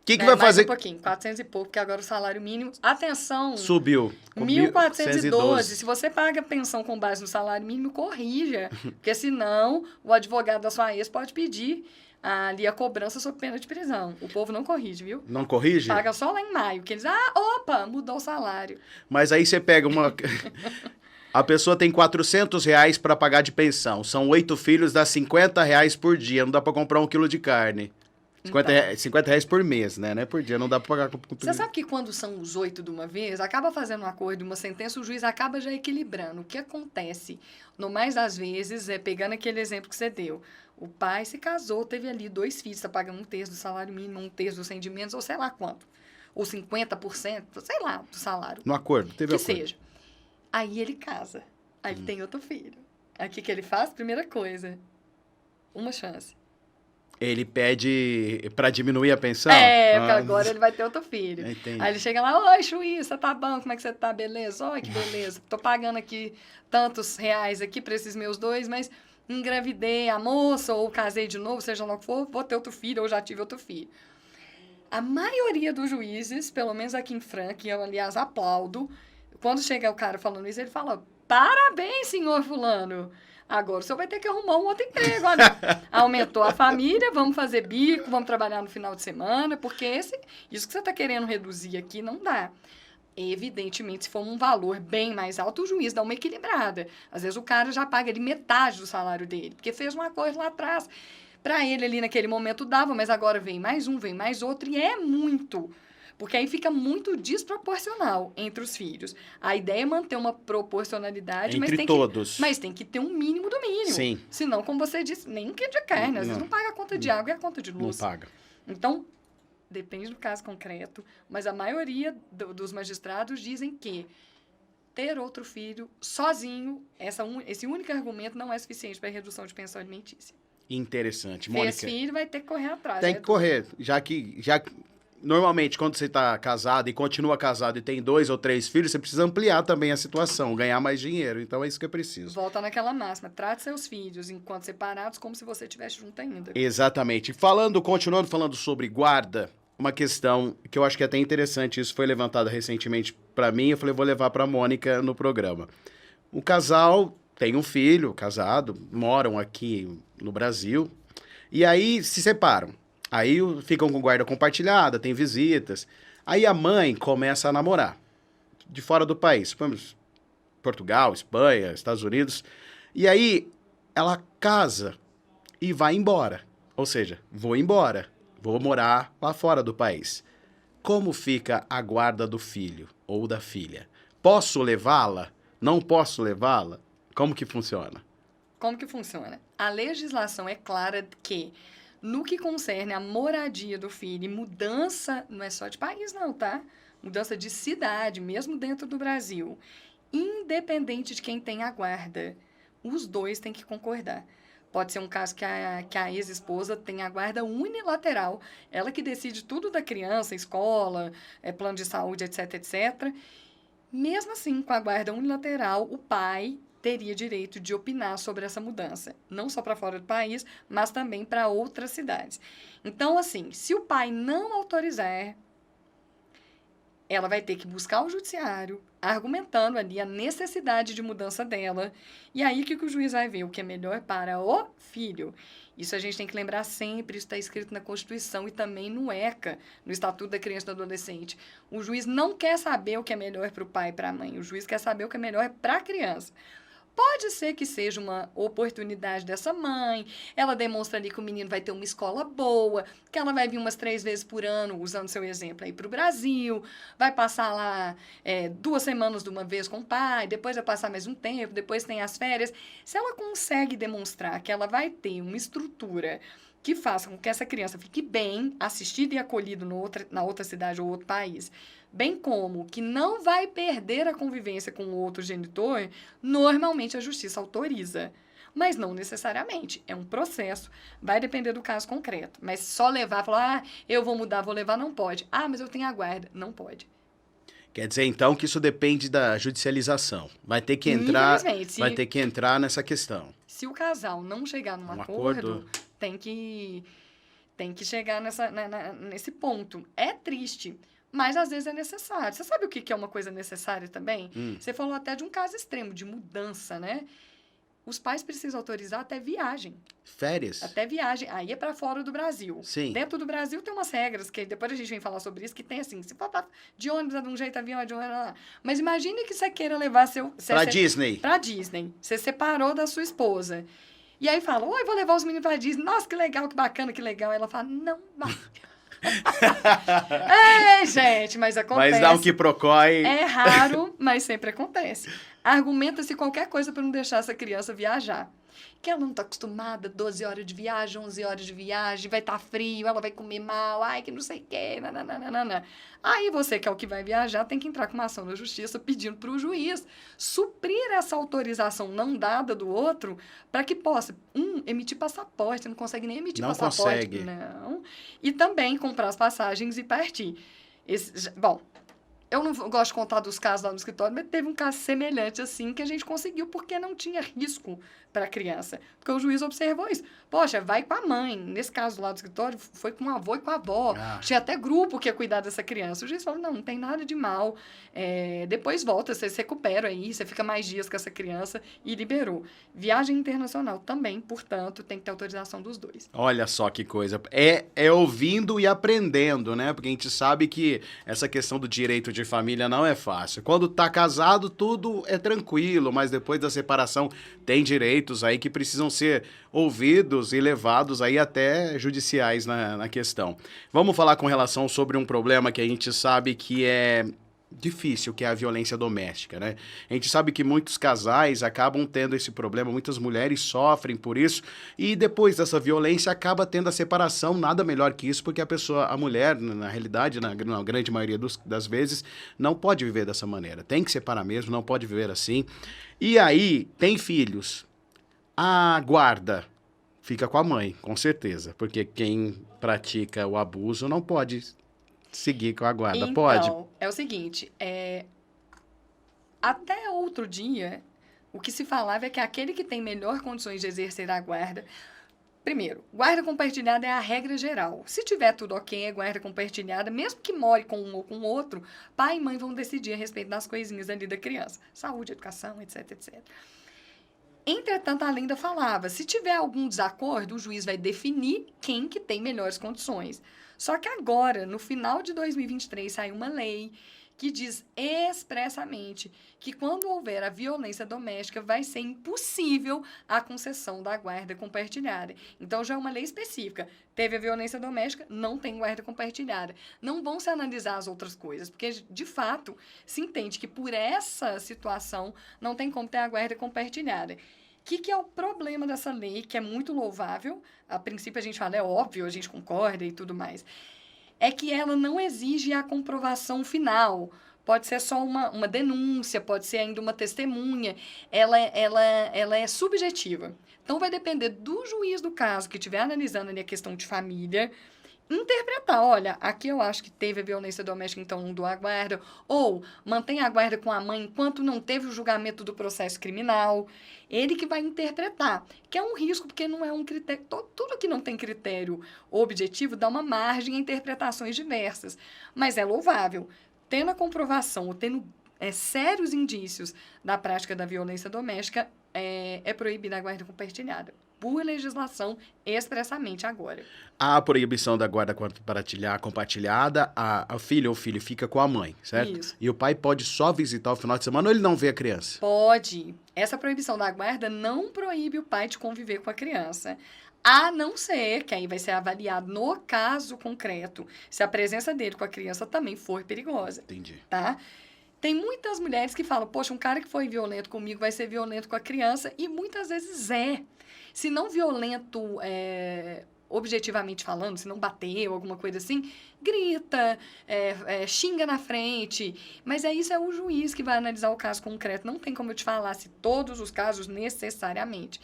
O que vai fazer? Mais um pouquinho, 400 e pouco, porque agora o salário mínimo... Atenção! Subiu. 1.412. Se você paga pensão com base no salário mínimo, corrija. Porque senão o advogado da sua ex pode pedir ali a cobrança sob pena de prisão. O povo não corrige, viu? Não corrige? Paga só lá em maio, que eles... mudou o salário. Mas aí você pega uma... A pessoa tem 400 reais para pagar de pensão. São 8 filhos, dá 50 reais por dia. Não dá para comprar 1 quilo de carne. 50 reais por mês, né? Não é por dia, não dá para pagar... Você sabe que quando são os 8 de uma vez, acaba fazendo um acordo, uma sentença, o juiz acaba já equilibrando. O que acontece, no mais das vezes, pegando aquele exemplo que você deu, o pai se casou, teve ali 2 filhos, está pagando 1/3 do salário mínimo, 1/3 dos rendimentos, ou sei lá quanto. Ou 50%, sei lá, do salário. No acordo, teve acordo. Que seja. Aí ele casa. Aí ele tem outro filho. Aí o que ele faz? Primeira coisa, uma chance. Ele pede para diminuir a pensão? Porque agora ele vai ter outro filho. Entendi. Aí ele chega lá, oi, juiz, você tá bom? Como é que você tá? Beleza? Olha que beleza. Tô pagando aqui tantos reais aqui para esses meus 2, mas engravidei a moça ou casei de novo, seja lá o que for, vou ter outro filho ou já tive outro filho. A maioria dos juízes, pelo menos aqui em Franca, e eu, aliás, aplaudo, quando chega o cara falando isso, ele fala, parabéns, senhor fulano. Agora o senhor vai ter que arrumar um outro emprego. Olha, aumentou a família, vamos fazer bico, vamos trabalhar no final de semana, porque isso que você está querendo reduzir aqui não dá. Evidentemente, se for um valor bem mais alto, o juiz dá uma equilibrada. Às vezes o cara já paga ali metade do salário dele, porque fez uma coisa lá atrás. Para ele ali naquele momento dava, mas agora vem mais um, vem mais outro, e é muito. Porque aí fica muito desproporcional entre os filhos. A ideia é manter uma proporcionalidade, mas tem que ter um mínimo do mínimo. Sim. Senão, como você disse, nem um quilo de carne. Às vezes não paga a conta de água e a conta de luz. Não paga. Então, depende do caso concreto, mas a maioria dos magistrados dizem que ter outro filho sozinho, esse único argumento não é suficiente para a redução de pensão alimentícia. Interessante. Mônica, esse filho vai ter que correr atrás. Tem que correr, já que normalmente, quando você está casado e continua casado e tem 2 ou 3 filhos, você precisa ampliar também a situação, ganhar mais dinheiro. Então, é isso que é preciso. Volta naquela máxima. Trate seus filhos, enquanto separados, como se você estivesse junto ainda. Exatamente. Continuando falando sobre guarda, uma questão que eu acho que é até interessante, isso foi levantado recentemente para mim, eu falei, vou levar para a Mônica no programa. O casal tem um filho, casado, moram aqui no Brasil, e aí se separam. Aí ficam com guarda compartilhada, tem visitas. Aí a mãe começa a namorar, de fora do país. Vamos, Portugal, Espanha, Estados Unidos. E aí ela casa e vai embora. Ou seja, vou embora, vou morar lá fora do país. Como fica a guarda do filho ou da filha? Posso levá-la? Não posso levá-la? Como que funciona? Como que funciona? A legislação é clara que, no que concerne a moradia do filho, e mudança não é só de país não, tá? Mudança de cidade, mesmo dentro do Brasil. Independente de quem tem a guarda, os dois têm que concordar. Pode ser um caso que a ex-esposa tem a guarda unilateral, ela que decide tudo da criança, escola, plano de saúde, etc, etc. Mesmo assim, com a guarda unilateral, o pai teria direito de opinar sobre essa mudança, não só para fora do país, mas também para outras cidades. Então, assim, se o pai não autorizar, ela vai ter que buscar o judiciário, argumentando ali a necessidade de mudança dela. E aí, o que o juiz vai ver? O que é melhor para o filho. Isso a gente tem que lembrar sempre, isso está escrito na Constituição e também no ECA, no Estatuto da Criança e do Adolescente. O juiz não quer saber o que é melhor para o pai e para a mãe, o juiz quer saber o que é melhor para a criança. Pode ser que seja uma oportunidade dessa mãe, ela demonstra ali que o menino vai ter uma escola boa, que ela vai vir umas 3 vezes por ano, usando seu exemplo aí para o Brasil, vai passar lá 2 semanas de uma vez com o pai, depois vai passar mais um tempo, depois tem as férias. Se ela consegue demonstrar que ela vai ter uma estrutura que faça com que essa criança fique bem, assistida e acolhida na outra cidade ou outro país, bem como que não vai perder a convivência com o outro genitor, normalmente a justiça autoriza. Mas não necessariamente. É um processo. Vai depender do caso concreto. Mas só levar, falar, eu vou mudar, vou levar, não pode. Ah, mas eu tenho a guarda. Não pode. Quer dizer, então, que isso depende da judicialização. Vai ter que entrar nessa questão. Se o casal não chegar num acordo, tem que chegar nesse ponto. É triste. Mas, às vezes, é necessário. Você sabe o que é uma coisa necessária também? Você falou até de um caso extremo, de mudança, né? Os pais precisam autorizar até viagem. Férias? Até viagem. Aí é para fora do Brasil. Sim. Dentro do Brasil tem umas regras, que depois a gente vem falar sobre isso, que tem assim, se for de ônibus é de um jeito, avião é de um jeito. Mas imagine que você queira levar Pra Disney. Pra Disney. Você separou da sua esposa. E aí fala, oi, vou levar os meninos pra Disney. Nossa, que legal, que bacana, que legal. Aí ela fala, não vai. Gente, mas acontece. Mas dá um quiprocói. É raro, mas sempre acontece. Argumenta-se qualquer coisa para não deixar essa criança viajar. Que ela não está acostumada, 12 horas de viagem, 11 horas de viagem, vai estar frio, ela vai comer mal, ai, que não sei o quê, nananana. Aí você, que é o que vai viajar, tem que entrar com uma ação na justiça pedindo para o juiz suprir essa autorização não dada do outro para que possa, emitir passaporte, você não consegue nem emitir passaporte. Não consegue. Não. E também comprar as passagens e partir. Bom, eu não gosto de contar dos casos lá no escritório, mas teve um caso semelhante assim que a gente conseguiu porque não tinha risco para a criança. Porque o juiz observou isso. Poxa, vai com a mãe. Nesse caso lá do escritório, foi com o avô e com a avó. Tinha até grupo que ia cuidar dessa criança. O juiz falou, não tem nada de mal. Depois volta, você se recupera aí, você fica mais dias com essa criança e liberou. Viagem internacional também, portanto, tem que ter autorização dos dois. Olha só que coisa. É ouvindo e aprendendo, né? Porque a gente sabe que essa questão do direito de família não é fácil. Quando tá casado, tudo é tranquilo, mas depois da separação tem direitos aí que precisam ser ouvidos e levados aí até judiciais na questão. Vamos falar com relação sobre um problema que a gente sabe que é difícil, que é a violência doméstica, né? A gente sabe que muitos casais acabam tendo esse problema, muitas mulheres sofrem por isso e depois dessa violência acaba tendo a separação, nada melhor que isso, porque a mulher, na realidade, na grande maioria das vezes, não pode viver dessa maneira. Tem que separar mesmo, não pode viver assim. E aí, tem filhos. A guarda fica com a mãe, com certeza, porque quem pratica o abuso não pode seguir com a guarda, então, pode? É o seguinte, até outro dia, o que se falava é que aquele que tem melhor condições de exercer a guarda Primeiro, guarda compartilhada é a regra geral. Se tiver tudo ok, é guarda compartilhada, mesmo que more com um ou com outro, pai e mãe vão decidir a respeito das coisinhas ali da criança. Saúde, educação, etc, etc. Entretanto, a lenda falava, se tiver algum desacordo, o juiz vai definir quem que tem melhores condições. Só que agora, no final de 2023, saiu uma lei que diz expressamente que quando houver a violência doméstica, vai ser impossível a concessão da guarda compartilhada. Então, já é uma lei específica. Teve a violência doméstica, não tem guarda compartilhada. Não vão se analisar as outras coisas, porque, de fato, se entende que por essa situação não tem como ter a guarda compartilhada. O que é o problema dessa lei, que é muito louvável? A princípio, a gente fala, é óbvio, a gente concorda e tudo mais. É que ela não exige a comprovação final. Pode ser só uma denúncia, pode ser ainda uma testemunha. Ela é subjetiva. Então, vai depender do juiz do caso que estiver analisando ali a questão de família, interpretar, olha, aqui eu acho que teve a violência doméstica, então não dou a guarda, ou mantém a guarda com a mãe enquanto não teve o julgamento do processo criminal. Ele que vai interpretar, que é um risco, porque não é um critério, tudo que não tem critério objetivo dá uma margem a interpretações diversas, mas é louvável. Tendo a comprovação, ou tendo sérios indícios da prática da violência doméstica, é proibida a guarda compartilhada, por legislação expressamente agora. A proibição da guarda compartilhada, a filha ou filho fica com a mãe, certo? Isso. E o pai pode só visitar o final de semana ou ele não vê a criança? Pode. Essa proibição da guarda não proíbe o pai de conviver com a criança. A não ser, que aí vai ser avaliado no caso concreto, se a presença dele com a criança também for perigosa. Entendi. Tá? Tem muitas mulheres que falam, poxa, um cara que foi violento comigo vai ser violento com a criança, e muitas vezes é. Se não violento objetivamente falando, se não bateu, alguma coisa assim, grita, xinga na frente. Mas isso é o juiz que vai analisar o caso concreto. Não tem como eu te falar se todos os casos necessariamente.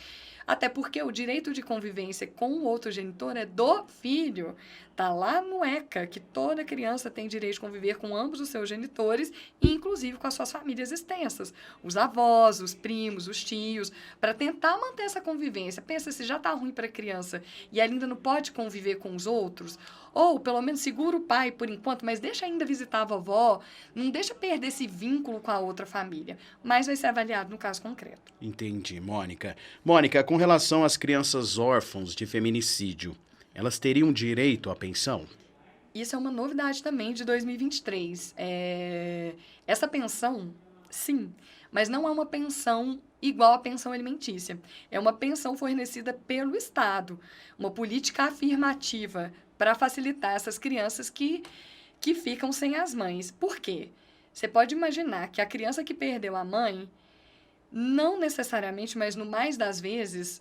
Até porque o direito de convivência com o outro genitor é do filho. Está lá no ECA, que toda criança tem direito de conviver com ambos os seus genitores, inclusive com as suas famílias extensas. Os avós, os primos, os tios, para tentar manter essa convivência. Pensa, se já está ruim para a criança e ela ainda não pode conviver com os outros, ou pelo menos segura o pai por enquanto, mas deixa ainda visitar a vovó, não deixa perder esse vínculo com a outra família. Mas vai ser avaliado no caso concreto. Entendi, Mônica. Mônica, com relação às crianças órfãos de feminicídio, elas teriam direito à pensão? Isso é uma novidade também de 2023. Essa pensão, sim, mas não é uma pensão igual à pensão alimentícia. É uma pensão fornecida pelo Estado, uma política afirmativa para facilitar essas crianças que ficam sem as mães. Por quê? Você pode imaginar que a criança que perdeu a mãe, não necessariamente, mas no mais das vezes,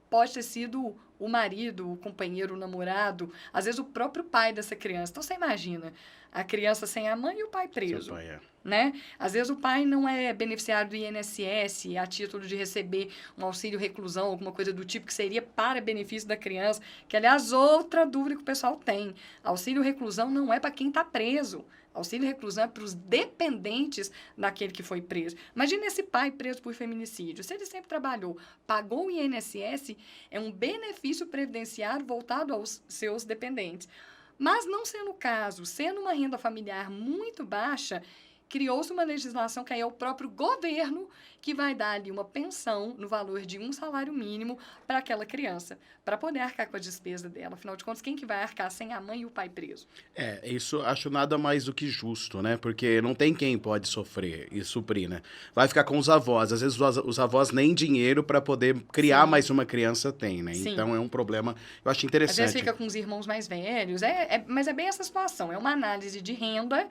pode ter sido o marido, o companheiro, o namorado, às vezes o próprio pai dessa criança. Então, você imagina, a criança sem a mãe e o pai preso. Seu pai é. Né? Às vezes o pai não é beneficiário do INSS a título de receber um auxílio reclusão, alguma coisa do tipo que seria para benefício da criança, que aliás outra dúvida que o pessoal tem. Auxílio reclusão não é para quem está preso. Auxílio reclusão é para os dependentes daquele que foi preso. Imagina esse pai preso por feminicídio. Se ele sempre trabalhou, pagou o INSS, é um benefício previdenciário voltado aos seus dependentes. Mas não sendo o caso, sendo uma renda familiar muito baixa, criou-se uma legislação que aí é o próprio governo que vai dar ali uma pensão no valor de um salário mínimo para aquela criança, para poder arcar com a despesa dela. Afinal de contas, quem que vai arcar sem a mãe e o pai preso? Isso acho nada mais do que justo, né? Porque não tem quem pode sofrer e suprir, né? Vai ficar com os avós. Às vezes os avós nem dinheiro para poder criar Sim. mais uma criança tem, né? Sim. Então é um problema, eu acho interessante. Às vezes fica com os irmãos mais velhos, mas é bem essa situação, é uma análise de renda.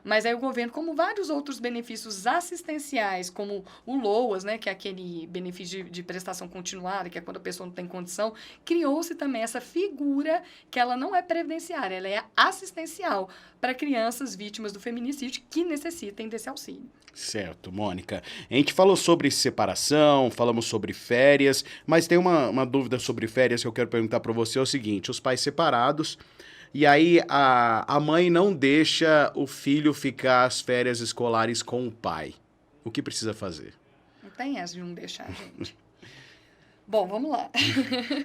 Mas aí o governo, como vários outros benefícios assistenciais, como o LOAS, né, que é aquele benefício de prestação continuada, que é quando a pessoa não tem condição, criou-se também essa figura que ela não é previdenciária, ela é assistencial para crianças vítimas do feminicídio que necessitem desse auxílio. Certo, Mônica. A gente falou sobre separação, falamos sobre férias, mas tem uma dúvida sobre férias que eu quero perguntar para você, é o seguinte, os pais separados... E aí a mãe não deixa o filho ficar as férias escolares com o pai. O que precisa fazer? Não tem essa de não deixar, gente. Bom, vamos lá.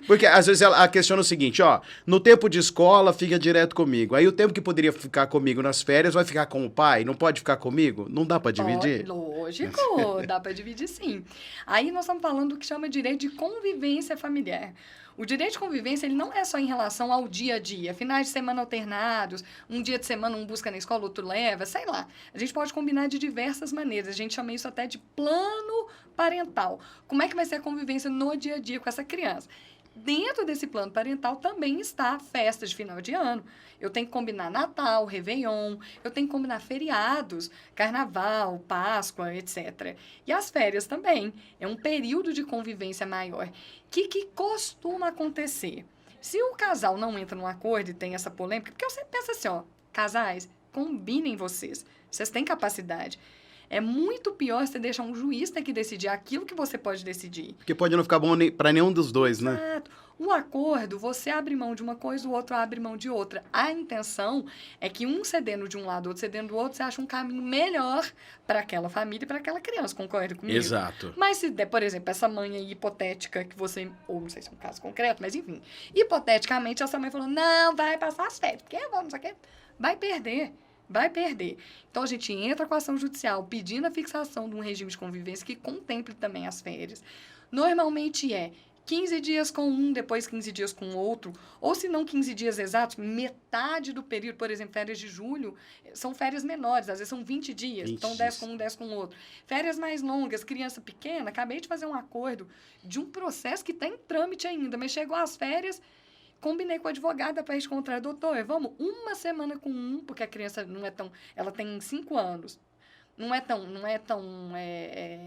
Porque às vezes ela questiona o seguinte, ó, no tempo de escola fica direto comigo. Aí o tempo que poderia ficar comigo nas férias vai ficar com o pai, não pode ficar comigo? Não dá pra dividir? Lógico, dá para dividir sim. Aí nós estamos falando do que chama direito de convivência familiar. O direito de convivência, ele não é só em relação ao dia a dia, finais de semana alternados, um dia de semana um busca na escola, outro leva, sei lá. A gente pode combinar de diversas maneiras, a gente chama isso até de plano parental. Como é que vai ser a convivência no dia a dia com essa criança? Dentro desse plano parental também está a festa de final de ano. Eu tenho que combinar Natal, Réveillon, eu tenho que combinar feriados, Carnaval, Páscoa, etc. E as férias também. É um período de convivência maior. O que costuma acontecer? Se o casal não entra num acordo e tem essa polêmica, porque eu sempre penso assim, ó, casais, combinem vocês. Vocês têm capacidade. É muito pior você deixar um juiz ter que decidir aquilo que você pode decidir. Porque pode não ficar bom pra nenhum dos dois, né? Exato. O acordo, você abre mão de uma coisa, o outro abre mão de outra. A intenção é que um cedendo de um lado, outro cedendo do outro, você acha um caminho melhor para aquela família e para aquela criança. Concorda comigo? Exato. Mas se der, por exemplo, essa mãe aí hipotética que você, ou não sei se é um caso concreto, mas enfim, hipoteticamente essa mãe falou, não, vai passar as férias, porque vamos, não sei o quê, vai perder. Vai perder. Então, a gente entra com a ação judicial pedindo a fixação de um regime de convivência que contemple também as férias. Normalmente 15 dias com um, depois 15 dias com outro, ou se não 15 dias exatos, metade do período, por exemplo, férias de julho, são férias menores, às vezes são 20 dias, então 10 com um, 10 com o outro. Férias mais longas, criança pequena, acabei de fazer um acordo de um processo que está em trâmite ainda, mas chegou às férias, combinei com a advogada para encontrar, doutor, vamos uma semana com um, porque a criança não é tão, ela tem 5 anos, não é tão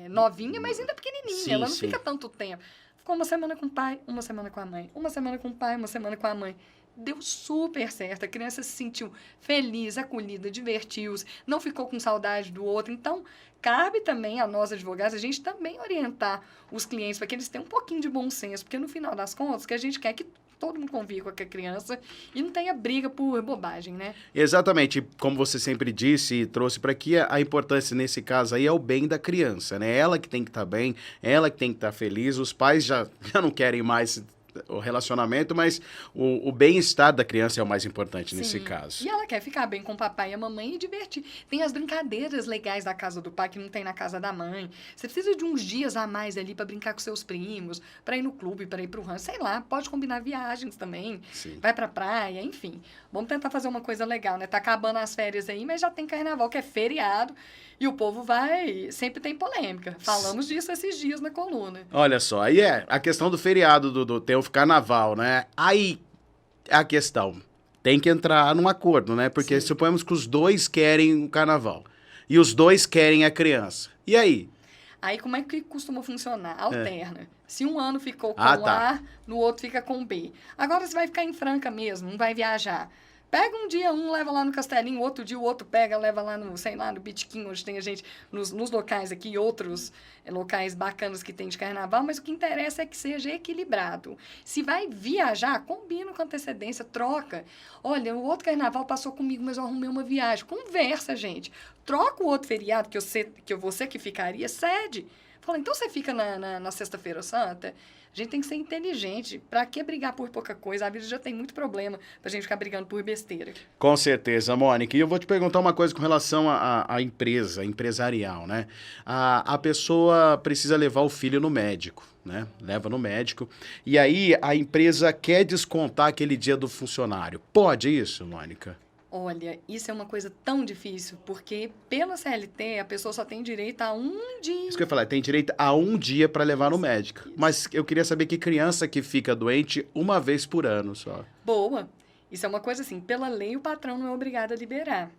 novinha, mas ainda pequenininha, Sim, ela não sim. fica tanto tempo. Ficou uma semana com o pai, uma semana com a mãe, uma semana com o pai, uma semana com a mãe. Deu super certo, a criança se sentiu feliz, acolhida, divertiu-se, não ficou com saudade do outro. Então, cabe também a nós, advogados, a gente também orientar os clientes para que eles tenham um pouquinho de bom senso, porque no final das contas, o que a gente quer é que todo mundo conviva com a criança e não tenha briga por bobagem, né? Exatamente, como você sempre disse e trouxe para aqui, a importância nesse caso aí é o bem da criança, né? Ela que tem que estar bem, ela que tem que estar feliz, os pais já não querem mais o relacionamento, mas o bem-estar da criança é o mais importante nesse caso. E ela quer ficar bem com o papai e a mamãe e divertir. Tem as brincadeiras legais da casa do pai que não tem na casa da mãe. Você precisa de uns dias a mais ali para brincar com seus primos, para ir no clube, para ir pro rancho, sei lá, pode combinar viagens também. Sim. Vai pra praia, enfim. Vamos tentar fazer uma coisa legal, né? Tá acabando as férias aí, mas já tem carnaval, que é feriado, e o povo vai, sempre tem polêmica. Falamos disso esses dias na coluna. Olha só, aí é a questão do feriado, do ter o carnaval, né? Aí a questão, tem que entrar num acordo, né? Porque Sim. suponhamos que os dois querem o carnaval e os dois querem a criança. E aí? Aí, como é que costuma funcionar? Alterna. Se um ano ficou com tá. A, no outro fica com B. Agora você vai ficar em Franca mesmo, não vai viajar. Pega um dia, um leva lá no Castelinho, outro dia o outro pega, leva lá no, sei lá, no Beach-King, onde tem a gente, nos locais aqui, outros locais bacanas que tem de carnaval, mas o que interessa é que seja equilibrado. Se vai viajar, combina com antecedência, troca. Olha, o outro carnaval passou comigo, mas eu arrumei uma viagem. Conversa, gente. Troca o outro feriado que você que ficaria, cede. Fala, então você fica na Sexta-feira Santa? A gente tem que ser inteligente. Pra que brigar por pouca coisa? A vida já tem muito problema pra gente ficar brigando por besteira. Com certeza, Mônica. E eu vou te perguntar uma coisa com relação à empresa, empresarial, né? A pessoa precisa levar o filho no médico, né? Leva no médico. E aí a empresa quer descontar aquele dia do funcionário. Pode isso, Mônica? Olha, isso é uma coisa tão difícil, porque pela CLT a pessoa só tem direito a um dia. Isso que eu ia falar, tem direito a um dia para levar no médico. Isso. Mas eu queria saber que criança que fica doente uma vez por ano só. Boa. Isso é uma coisa assim, pela lei o patrão não é obrigado a liberar.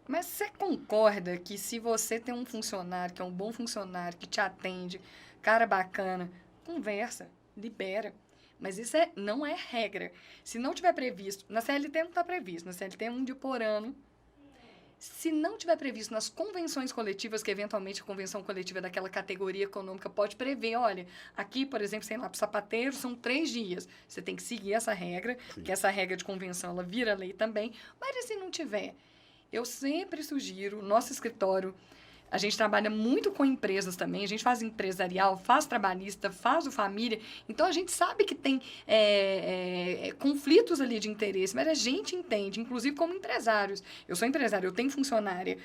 Mas você concorda que se você tem um funcionário, que é um bom funcionário, que te atende, cara bacana, conversa, libera. Mas isso não é regra. Se não tiver previsto, na CLT não está previsto, na CLT é um dia por ano. Se não tiver previsto nas convenções coletivas, que eventualmente a convenção coletiva daquela categoria econômica pode prever, olha, aqui, por exemplo, sei lá, para o sapateiro são 3 dias. Você tem que seguir essa regra, que essa regra de convenção, ela vira lei também. Mas e se não tiver? Eu sempre sugiro, nosso escritório A gente trabalha muito com empresas também, a gente faz empresarial, faz trabalhista, faz o família. Então, a gente sabe que tem conflitos ali de interesse, mas a gente entende, inclusive como empresários. Eu sou empresária, eu tenho funcionária,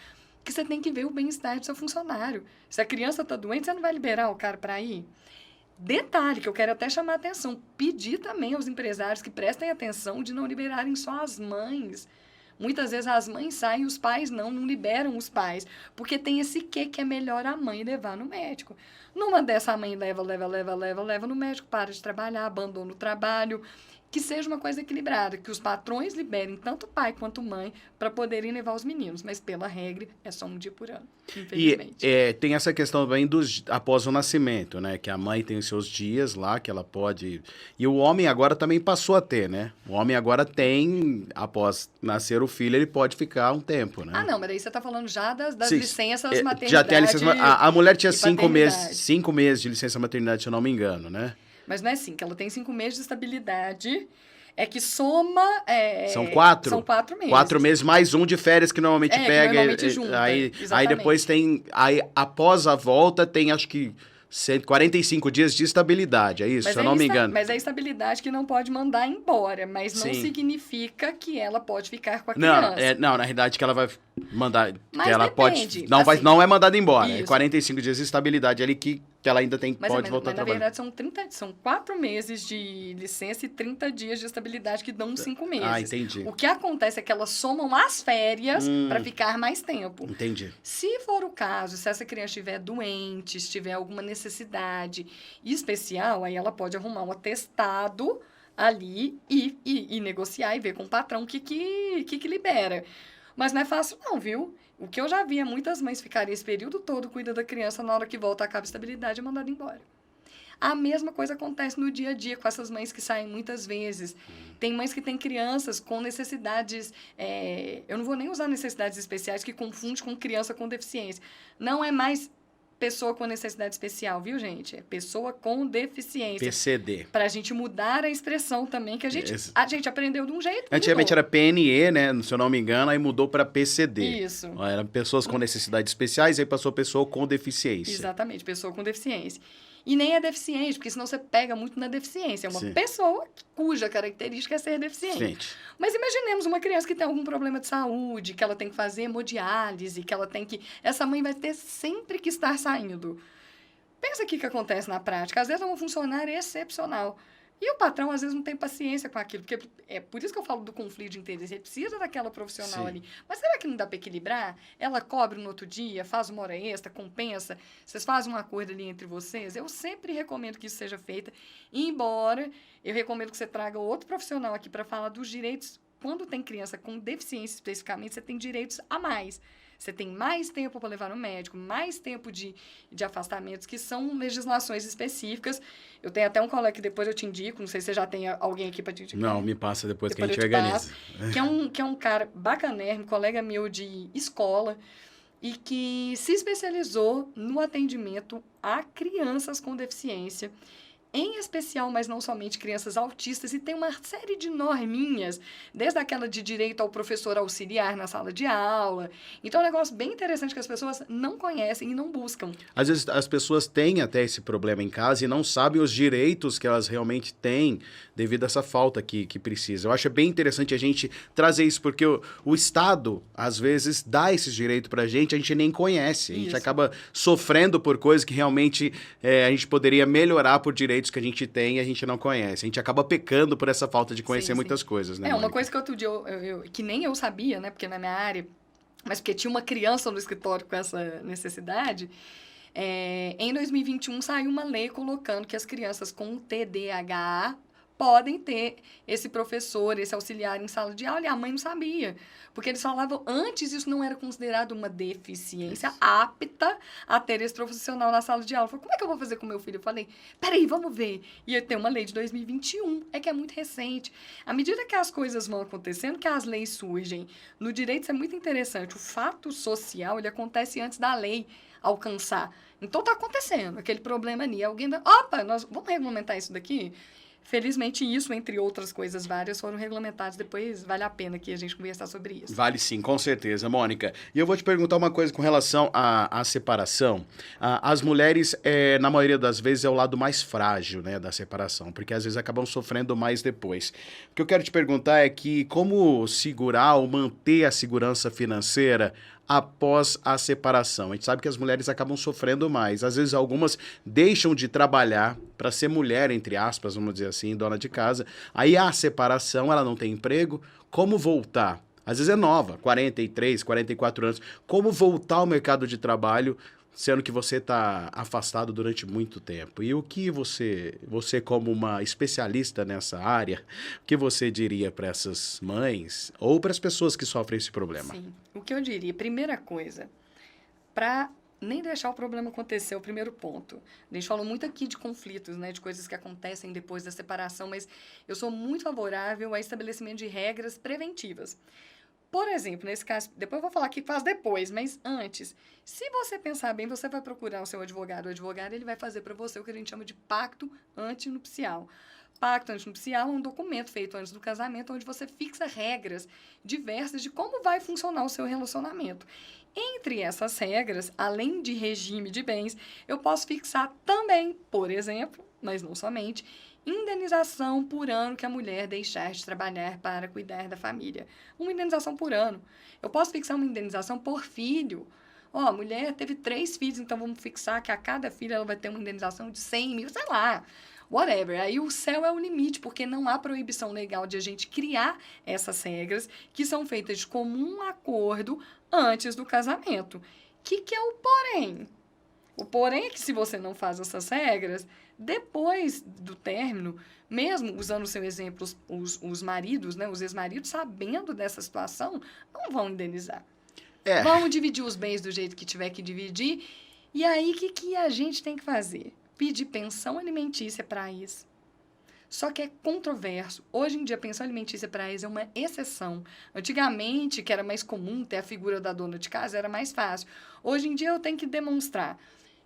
que você tem que ver o bem-estar do seu funcionário. Se a criança está doente, você não vai liberar o cara para ir? Detalhe, que eu quero até chamar a atenção, pedir também aos empresários que prestem atenção de não liberarem só as mães. Muitas vezes as mães saem, os pais não liberam os pais, porque tem esse quê que é melhor a mãe levar no médico. Numa dessa, a mãe leva no médico, para de trabalhar, abandona o trabalho. Que seja uma coisa equilibrada, que os patrões liberem tanto pai quanto mãe para poderem levar os meninos, mas pela regra é só um dia por ano, infelizmente. E tem essa questão também após o nascimento, né? Que a mãe tem os seus dias lá, que ela pode... E o homem agora também passou a ter, né? O homem agora tem, após nascer o filho, ele pode ficar um tempo, né? Ah, não, mas aí você está falando já das Sim, licenças maternidade. Já tem a licença, a mulher tinha 5 paternidade. meses de licença maternidade, se eu não me engano, né? Mas não é assim, que ela tem 5 meses de estabilidade, é que soma... São 4? São 4 meses. 4 meses mais um de férias que normalmente pega. Que normalmente junta, aí depois tem... Aí após a volta tem, acho que, 45 dias de estabilidade, é isso? Se eu não me engano. Mas é estabilidade que não pode mandar embora, mas não significa que ela pode ficar com a criança. Não, na realidade que ela vai mandar... Mas que ela depende. pode... Não é mandada embora, Isso. é 45 dias de estabilidade ali que ela ainda tem, pode voltar a trabalhar. Mas, na verdade, são 4 meses de licença e 30 dias de estabilidade que dão 5 meses. Ah, entendi. O que acontece é que elas somam as férias para ficar mais tempo. Entendi. Se for o caso, se essa criança estiver doente, se tiver alguma necessidade especial, aí ela pode arrumar um atestado ali e negociar e ver com o patrão o que libera. Mas não é fácil não, viu? O que eu já vi é muitas mães ficarem esse período todo cuidando da criança, na hora que volta acaba a estabilidade é mandada embora. A mesma coisa acontece no dia a dia com essas mães que saem muitas vezes. Tem mães que têm crianças com necessidades... eu não vou nem usar necessidades especiais, que confunde com criança com deficiência. Não é mais pessoa com necessidade especial, viu, gente? É pessoa com deficiência. PCD. Pra gente mudar a expressão também, que a gente aprendeu de um jeito. Antigamente era PNE, né? Se eu não me engano, aí mudou para PCD. Isso. Eram pessoas com necessidades especiais, aí passou pessoa com deficiência. Exatamente, pessoa com deficiência. E nem é deficiente, porque senão você pega muito na deficiência. É uma pessoa cuja característica é ser deficiente. Mas imaginemos uma criança que tem algum problema de saúde, que ela tem que fazer hemodiálise, que ela tem que... Essa mãe vai ter sempre que estar saindo. Pensa aqui o que acontece na prática. Às vezes é uma funcionária excepcional. E o patrão, às vezes, não tem paciência com aquilo. Porque é por isso que eu falo do conflito de interesse. Ele precisa daquela profissional ali. Mas será que não dá para equilibrar? Ela cobre no outro dia, faz uma hora extra, compensa. Vocês fazem um acordo ali entre vocês. Eu sempre recomendo que isso seja feito. Embora eu recomendo que você traga outro profissional aqui para falar dos direitos. Quando tem criança com deficiência especificamente, você tem direitos a mais. Você tem mais tempo para levar no médico, mais tempo de afastamentos, que são legislações específicas. Eu tenho até um colega que depois eu te indico, não sei se você já tem alguém aqui para te indicar. Não, me passa depois que a gente organiza. Que é um cara bacanérrimo, colega meu de escola, e que se especializou no atendimento a crianças com deficiência, em especial, mas não somente crianças autistas, e tem uma série de norminhas, desde aquela de direito ao professor auxiliar na sala de aula. Então, é um negócio bem interessante que as pessoas não conhecem e não buscam. Às vezes, as pessoas têm até esse problema em casa e não sabem os direitos que elas realmente têm devido a essa falta que precisa. Eu acho bem interessante a gente trazer isso, porque o Estado, às vezes, dá esses direitos pra gente, a gente nem conhece. A gente acaba sofrendo por coisas que realmente a gente poderia melhorar por direitos que a gente tem e a gente não conhece. A gente acaba pecando por essa falta de conhecer muitas coisas, né, uma coisa que outro dia, que nem eu sabia, né, porque na minha área, mas porque tinha uma criança no escritório com essa necessidade, em 2021 saiu uma lei colocando que as crianças com TDAH podem ter esse professor, esse auxiliar em sala de aula, e a mãe não sabia. Porque eles falavam, antes isso não era considerado uma deficiência apta a ter esse profissional na sala de aula. Eu falei, como é que eu vou fazer com meu filho? Eu falei, peraí, vamos ver. E tem uma lei de 2021, que é muito recente. À medida que as coisas vão acontecendo, que as leis surgem, no direito isso é muito interessante. O fato social, ele acontece antes da lei alcançar. Então, está acontecendo aquele problema ali. Alguém vai, opa, nós vamos regulamentar isso daqui? Felizmente, isso, entre outras coisas várias, foram regulamentados. Depois vale a pena que a gente conversar sobre isso. Vale sim, com certeza, Mônica. E eu vou te perguntar uma coisa com relação à separação. As mulheres, na maioria das vezes, é o lado mais frágil, né, da separação, porque às vezes acabam sofrendo mais depois. O que eu quero te perguntar é que como segurar ou manter a segurança financeira após a separação. A gente sabe que as mulheres acabam sofrendo mais. Às vezes algumas deixam de trabalhar para ser mulher, entre aspas, vamos dizer assim, dona de casa. Aí há a separação, ela não tem emprego. Como voltar? Às vezes é nova, 43, 44 anos. Como voltar ao mercado de trabalho, sendo que você está afastado durante muito tempo? E o que você como uma especialista nessa área, o que você diria para essas mães ou para as pessoas que sofrem esse problema? Sim. O que eu diria, primeira coisa, para nem deixar o problema acontecer, o primeiro ponto. A gente falou muito aqui de conflitos, né, de coisas que acontecem depois da separação, mas eu sou muito favorável ao estabelecimento de regras preventivas. Por exemplo, nesse caso, depois eu vou falar que faz depois, mas antes, se você pensar bem, você vai procurar o seu advogado. O advogado ele vai fazer para você o que a gente chama de pacto antinupcial. Pacto antinupcial é um documento feito antes do casamento, onde você fixa regras diversas de como vai funcionar o seu relacionamento. Entre essas regras, além de regime de bens, eu posso fixar também, por exemplo, mas não somente, indenização por ano que a mulher deixar de trabalhar para cuidar da família. Uma indenização por ano. Eu posso fixar uma indenização por filho. Ó, a mulher teve 3 filhos, então vamos fixar que a cada filho ela vai ter uma indenização de 100 mil, sei lá, whatever. Aí o céu é o limite, porque não há proibição legal de a gente criar essas regras que são feitas de comum acordo antes do casamento. O que é o porém? O porém é que se você não faz essas regras, depois do término, mesmo usando o seu exemplo, os maridos, né, os ex-maridos, sabendo dessa situação, não vão indenizar. Vão dividir os bens do jeito que tiver que dividir. E aí, o que a gente tem que fazer? Pedir pensão alimentícia para isso. Só que é controverso. Hoje em dia, a pensão alimentícia para ex é uma exceção. Antigamente, que era mais comum ter a figura da dona de casa, era mais fácil. Hoje em dia, eu tenho que demonstrar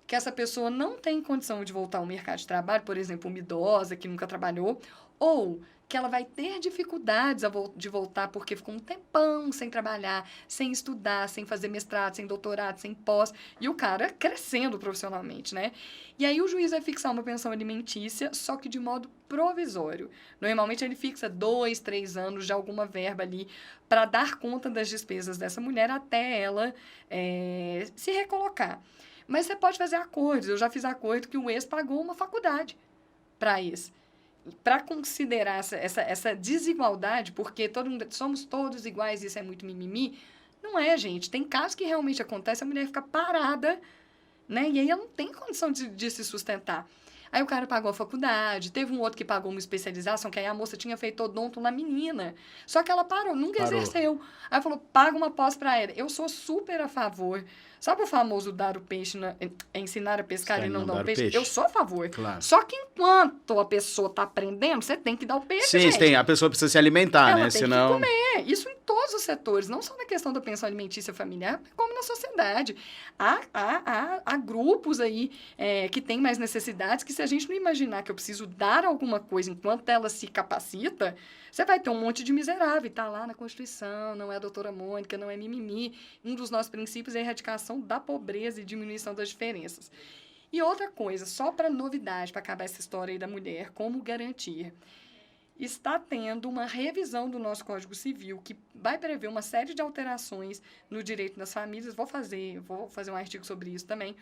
que essa pessoa não tem condição de voltar ao mercado de trabalho, por exemplo, uma idosa que nunca trabalhou, ou que ela vai ter dificuldades de voltar porque ficou um tempão sem trabalhar, sem estudar, sem fazer mestrado, sem doutorado, sem pós, e o cara crescendo profissionalmente, né? E aí o juiz vai fixar uma pensão alimentícia, só que de modo provisório. Normalmente ele fixa 2, 3 anos de alguma verba ali para dar conta das despesas dessa mulher até ela se recolocar. Mas você pode fazer acordos. Eu já fiz acordo que o ex pagou uma faculdade para ex. Para considerar essa desigualdade, porque somos todos iguais, isso é muito mimimi, não é, gente. Tem casos que realmente acontece, a mulher fica parada, né? E aí ela não tem condição de se sustentar. Aí o cara pagou a faculdade, teve um outro que pagou uma especialização, que aí a moça tinha feito odonto na menina. Só que ela nunca exerceu. Aí falou, paga uma pós para ela. Eu sou super a favor. Sabe o famoso dar o peixe, ensinar a pescar e não dar o peixe? Eu sou a favor. Claro. Só que enquanto a pessoa está aprendendo, você tem que dar o peixe, Sim, gente. a pessoa precisa se alimentar, ela né? Tem Senão... que comer. Isso em todos os setores, não só na questão da pensão alimentícia familiar, como na sociedade. Há grupos aí que têm mais necessidades, que se a gente não imaginar que eu preciso dar alguma coisa enquanto ela se capacita, você vai ter um monte de miserável. E tá lá na Constituição, não é a doutora Mônica, não é mimimi. Um dos nossos princípios é a erradicação da pobreza e diminuição das diferenças. E outra coisa, só para novidade, para acabar essa história aí da mulher, como garantir? Está tendo uma revisão do nosso Código Civil que vai prever uma série de alterações no direito das famílias. Vou fazer um artigo sobre isso também.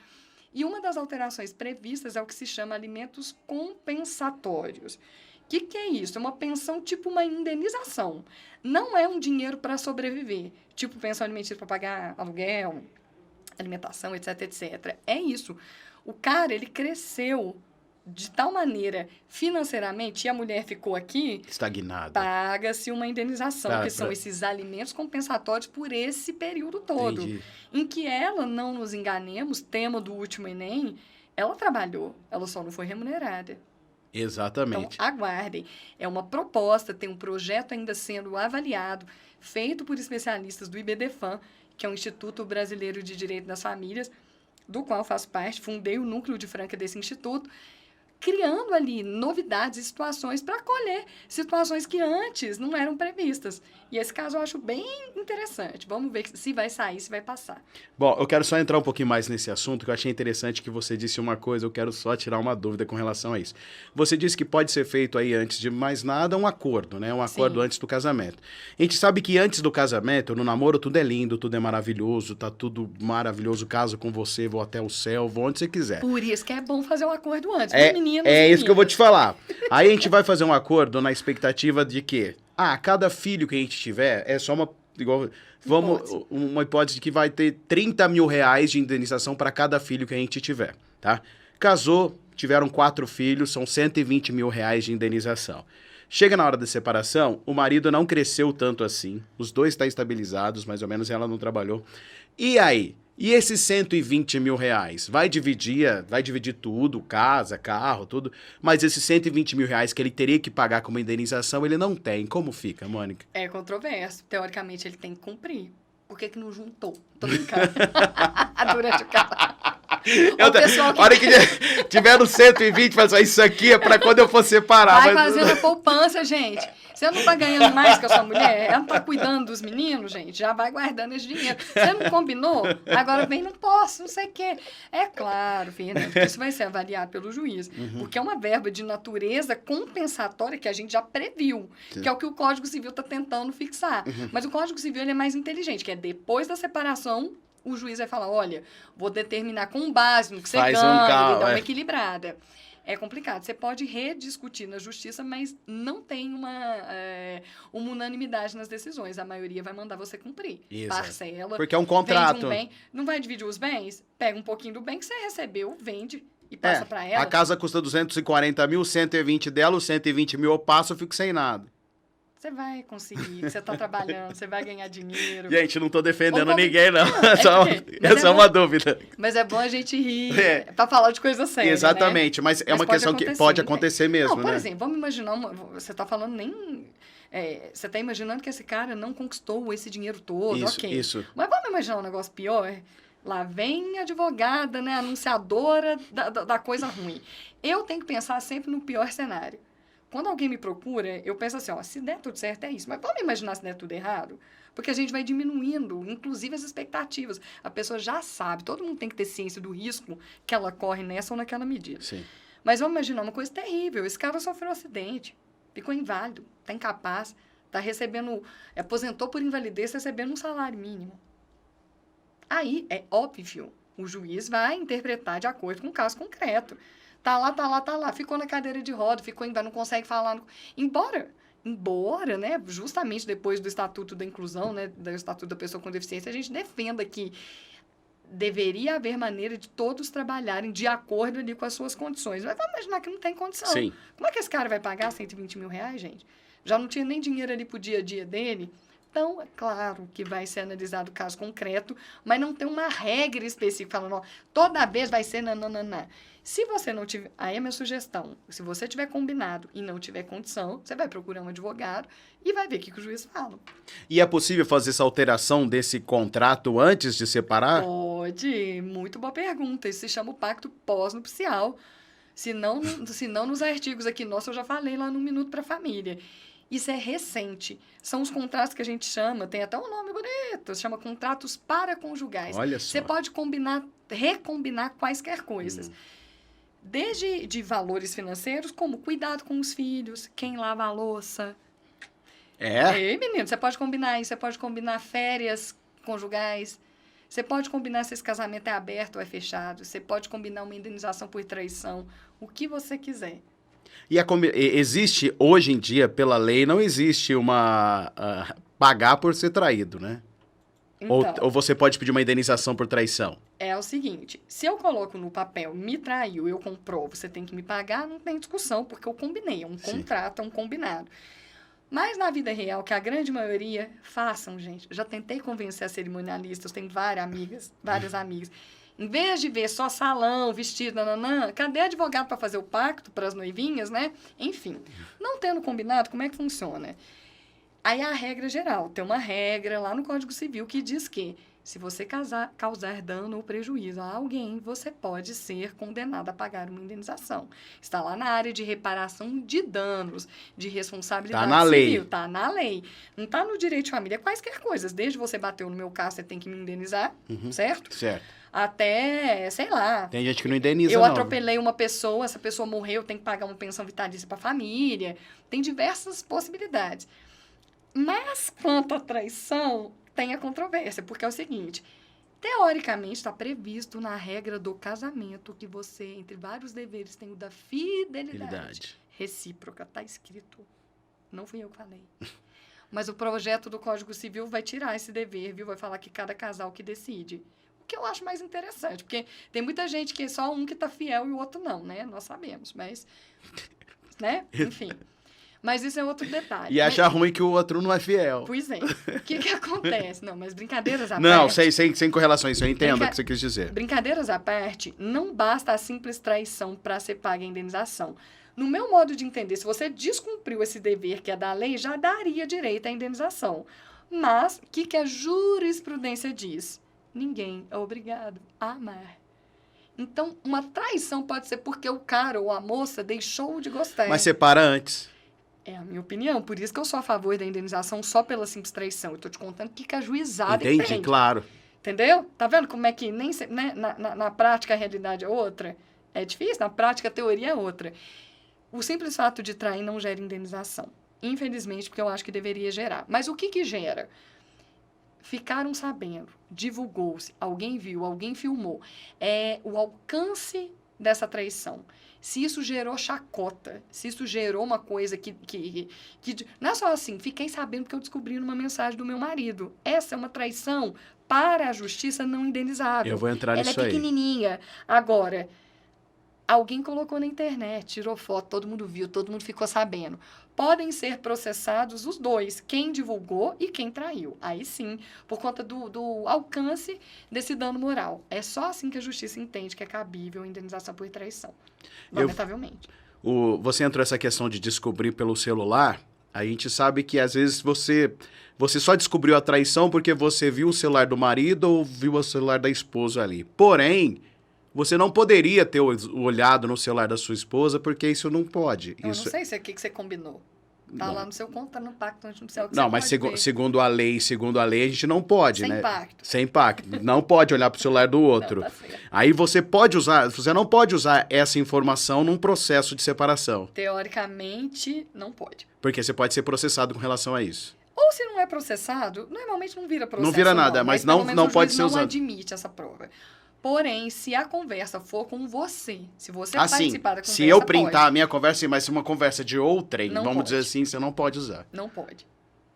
E uma das alterações previstas é o que se chama alimentos compensatórios. O que é isso? É uma pensão tipo uma indenização. Não é um dinheiro para sobreviver, tipo pensão alimentícia para pagar aluguel, alimentação, etc, etc. É isso. O cara, ele cresceu de tal maneira financeiramente, e a mulher ficou aqui... estagnada. Paga-se uma indenização, que são esses alimentos compensatórios por esse período todo. Entendi. Em que ela, não nos enganemos, tema do último Enem, ela trabalhou, ela só não foi remunerada. Exatamente. Então, aguardem. É uma proposta, tem um projeto ainda sendo avaliado, feito por especialistas do IBDFAM, que é o Instituto Brasileiro de Direito das Famílias, do qual faço parte, fundei o núcleo de Franca desse instituto, criando ali novidades e situações para acolher situações que antes não eram previstas. E esse caso eu acho bem interessante. Vamos ver se vai sair, se vai passar. Bom, eu quero só entrar um pouquinho mais nesse assunto, que eu achei interessante que você disse uma coisa, eu quero só tirar uma dúvida com relação a isso. Você disse que pode ser feito aí, antes de mais nada, um acordo, né? Um acordo antes do casamento. A gente sabe que antes do casamento, no namoro, tudo é lindo, tudo é maravilhoso, tá tudo maravilhoso, caso com você, vou até o céu, vou onde você quiser. Por isso que é bom fazer um acordo antes, meninos É isso que eu vou te falar. Aí a gente vai fazer um acordo na expectativa de que, cada filho que a gente tiver é só uma... uma hipótese de que vai ter 30 mil reais de indenização para cada filho que a gente tiver, tá? Casou, tiveram 4 filhos, são 120 mil reais de indenização. Chega na hora da separação, o marido não cresceu tanto assim, os dois estão estabilizados, mais ou menos, ela não trabalhou. E aí? E esses 120 mil reais? Vai dividir tudo, casa, carro, tudo, mas esses 120 mil reais que ele teria que pagar como indenização, ele não tem. Como fica, Mônica? É controverso. Teoricamente, ele tem que cumprir. Por que não juntou? Tô brincando. Durante o casamento. A hora que tiver no 120, fazer isso aqui é pra quando eu for separar. Vai fazendo a poupança, gente. Você não tá ganhando mais que a sua mulher? Ela não tá cuidando dos meninos, gente? Já vai guardando esse dinheiro. Você não combinou? Agora vem, não posso, não sei o quê. É claro, Fernando, que isso vai ser avaliado pelo juiz. Porque é uma verba de natureza compensatória que a gente já previu. Sim. Que é o que o Código Civil tá tentando fixar. Mas o Código Civil ele é mais inteligente, que é depois da separação, o juiz vai falar, olha, vou determinar com base no que você ganha, ele dá uma equilibrada. É complicado. Você pode rediscutir na justiça, mas não tem uma unanimidade nas decisões. A maioria vai mandar você cumprir. Isso. Parcela. Porque é um contrato. Não vai dividir os bens? Pega um pouquinho do bem que você recebeu, vende e passa para ela. A casa custa 240 mil, 120 dela, os 120 mil eu passo, eu fico sem nada. Você vai conseguir, você está trabalhando, você vai ganhar dinheiro. Gente, não estou defendendo ninguém, não. É só uma dúvida. Mas é bom a gente rir para falar de coisa séria, exatamente, né? Mas é uma questão que pode acontecer mesmo, não, por exemplo, vamos imaginar, você está falando você está imaginando que esse cara não conquistou esse dinheiro todo, Isso. Mas vamos imaginar um negócio pior? Lá vem a advogada, né, anunciadora da coisa ruim. Eu tenho que pensar sempre no pior cenário. Quando alguém me procura, eu penso assim, se der tudo certo é isso. Mas vamos imaginar se der tudo errado? Porque a gente vai diminuindo, inclusive, as expectativas. A pessoa já sabe, todo mundo tem que ter ciência do risco que ela corre nessa ou naquela medida. Sim. Mas vamos imaginar uma coisa terrível. Esse cara sofreu um acidente, ficou inválido, está incapaz, está recebendo, aposentou por invalidez, recebendo um salário mínimo. Aí, é óbvio, o juiz vai interpretar de acordo com o caso concreto. Tá lá, ficou na cadeira de roda, não consegue falar. Embora, né, justamente depois do Estatuto da Inclusão, né, do Estatuto da Pessoa com Deficiência, a gente defenda que deveria haver maneira de todos trabalharem de acordo ali com as suas condições. Mas vamos imaginar que não tem condição. Sim. Como é que esse cara vai pagar 120 mil reais, gente? Já não tinha nem dinheiro ali pro dia a dia dele. Então, é claro que vai ser analisado o caso concreto, mas não tem uma regra específica falando, toda vez vai ser nananana. Se você não tiver... Aí é a minha sugestão. Se você tiver combinado e não tiver condição, você vai procurar um advogado e vai ver o que o juiz fala. E é possível fazer essa alteração desse contrato antes de separar? Pode. Muito boa pergunta. Isso se chama o pacto pós-nupcial. Se não nos artigos aqui, eu já falei lá no Minuto para a Família. Isso é recente. São os contratos que a gente chama, tem até um nome bonito, se chama contratos paraconjugais. Olha só. Você pode recombinar quaisquer coisas. Desde de valores financeiros, como cuidado com os filhos, quem lava a louça. Ei, menino, você pode combinar isso, você pode combinar férias conjugais, você pode combinar se esse casamento é aberto ou é fechado, você pode combinar uma indenização por traição, o que você quiser. E existe, hoje em dia, pela lei, não existe pagar por ser traído, né? Então, ou você pode pedir uma indenização por traição? É o seguinte, se eu coloco no papel, me traiu, eu comprovo, você tem que me pagar, não tem discussão, porque eu combinei, é um contrato, é um combinado. Mas na vida real, que a grande maioria façam, gente. Já tentei convencer as cerimonialistas, tenho várias amigas. Em vez de ver só salão, vestido, cadê advogado para fazer o pacto para as noivinhas, né? Enfim, não tendo combinado, como é que funciona? Aí a regra geral, tem uma regra lá no Código Civil que diz que Se você causar dano ou prejuízo a alguém, você pode ser condenado a pagar uma indenização. Está lá na área de reparação de danos, de responsabilidade Tá na lei. civil. Está na lei. Não está no direito de família. Quaisquer coisas. Desde você bateu no meu carro, você tem que me indenizar, certo? Certo. Até, sei lá. Tem gente que não indeniza, Eu não. atropelei uma pessoa, essa pessoa morreu, eu tenho que pagar uma pensão vitalícia para a família. Tem diversas possibilidades. Mas, quanto à traição, tem a controvérsia, porque é o seguinte, teoricamente está previsto na regra do casamento que você, entre vários deveres, tem o da fidelidade recíproca, está escrito. Não fui eu que falei. Mas o projeto do Código Civil vai tirar esse dever, viu? Vai falar que cada casal que decide. O que eu acho mais interessante, porque tem muita gente que é só um que está fiel e o outro não, né? Nós sabemos, mas, né? Enfim. Mas isso é outro detalhe. E achar ruim que o outro não é fiel. Pois é. O que acontece? Não, mas brincadeiras à Não, parte... sem correlação, isso eu entendo o que você quis dizer. Brincadeiras à parte, não basta a simples traição para ser paga a indenização. No meu modo de entender, se você descumpriu esse dever que é da lei, já daria direito à indenização. Mas, o que a jurisprudência diz? Ninguém é obrigado a amar. Então, uma traição pode ser porque o cara ou a moça deixou de gostar. Mas separa antes. É a minha opinião, por isso que eu sou a favor da indenização só pela simples traição. Eu tô te contando o que a juizada Entendi, entende. claro. Entendeu? Tá vendo como é que nem né? na prática a realidade é outra? É difícil, na prática a teoria é outra. O simples fato de trair não gera indenização. Infelizmente, porque eu acho que deveria gerar. Mas o que gera? Ficaram sabendo, divulgou-se, alguém viu, alguém filmou. O alcance dessa traição. Se isso gerou chacota, se isso gerou uma coisa que... Não é só assim, fiquei sabendo porque eu descobri numa mensagem do meu marido. Essa é uma traição para a justiça não indenizável. Eu vou entrar nisso aí. Ela é pequenininha. Agora, alguém colocou na internet, tirou foto, todo mundo viu, todo mundo ficou sabendo. Podem ser processados os dois, quem divulgou e quem traiu. Aí sim, por conta do alcance desse dano moral. É só assim que a justiça entende que é cabível a indenização por traição. Lamentavelmente. Você entrou nessa questão de descobrir pelo celular. A gente sabe que às vezes você só descobriu a traição porque você viu o celular do marido ou viu o celular da esposa ali. Porém, você não poderia ter olhado no celular da sua esposa, porque isso não pode. Eu não sei se é o que você combinou. Tá lá no seu conta, no pacto, no céu que não, você mas pode segundo a lei, a gente não pode, Sem né? pacto. Sem pacto. Não pode olhar pro celular do outro. Não, tá certo. Aí você não pode usar essa informação num processo de separação. Teoricamente, não pode. Porque você pode ser processado com relação a isso. Ou se não é processado, normalmente não vira processo. Não vira nada, mas pelo não menos o pode juiz ser usado. não admite essa prova. Porém, se a conversa for com você, se você Assim, participar da conversa, se eu printar pode. a minha conversa, mas se uma conversa de outrem, Não vamos pode. dizer assim, você não pode usar. Não pode.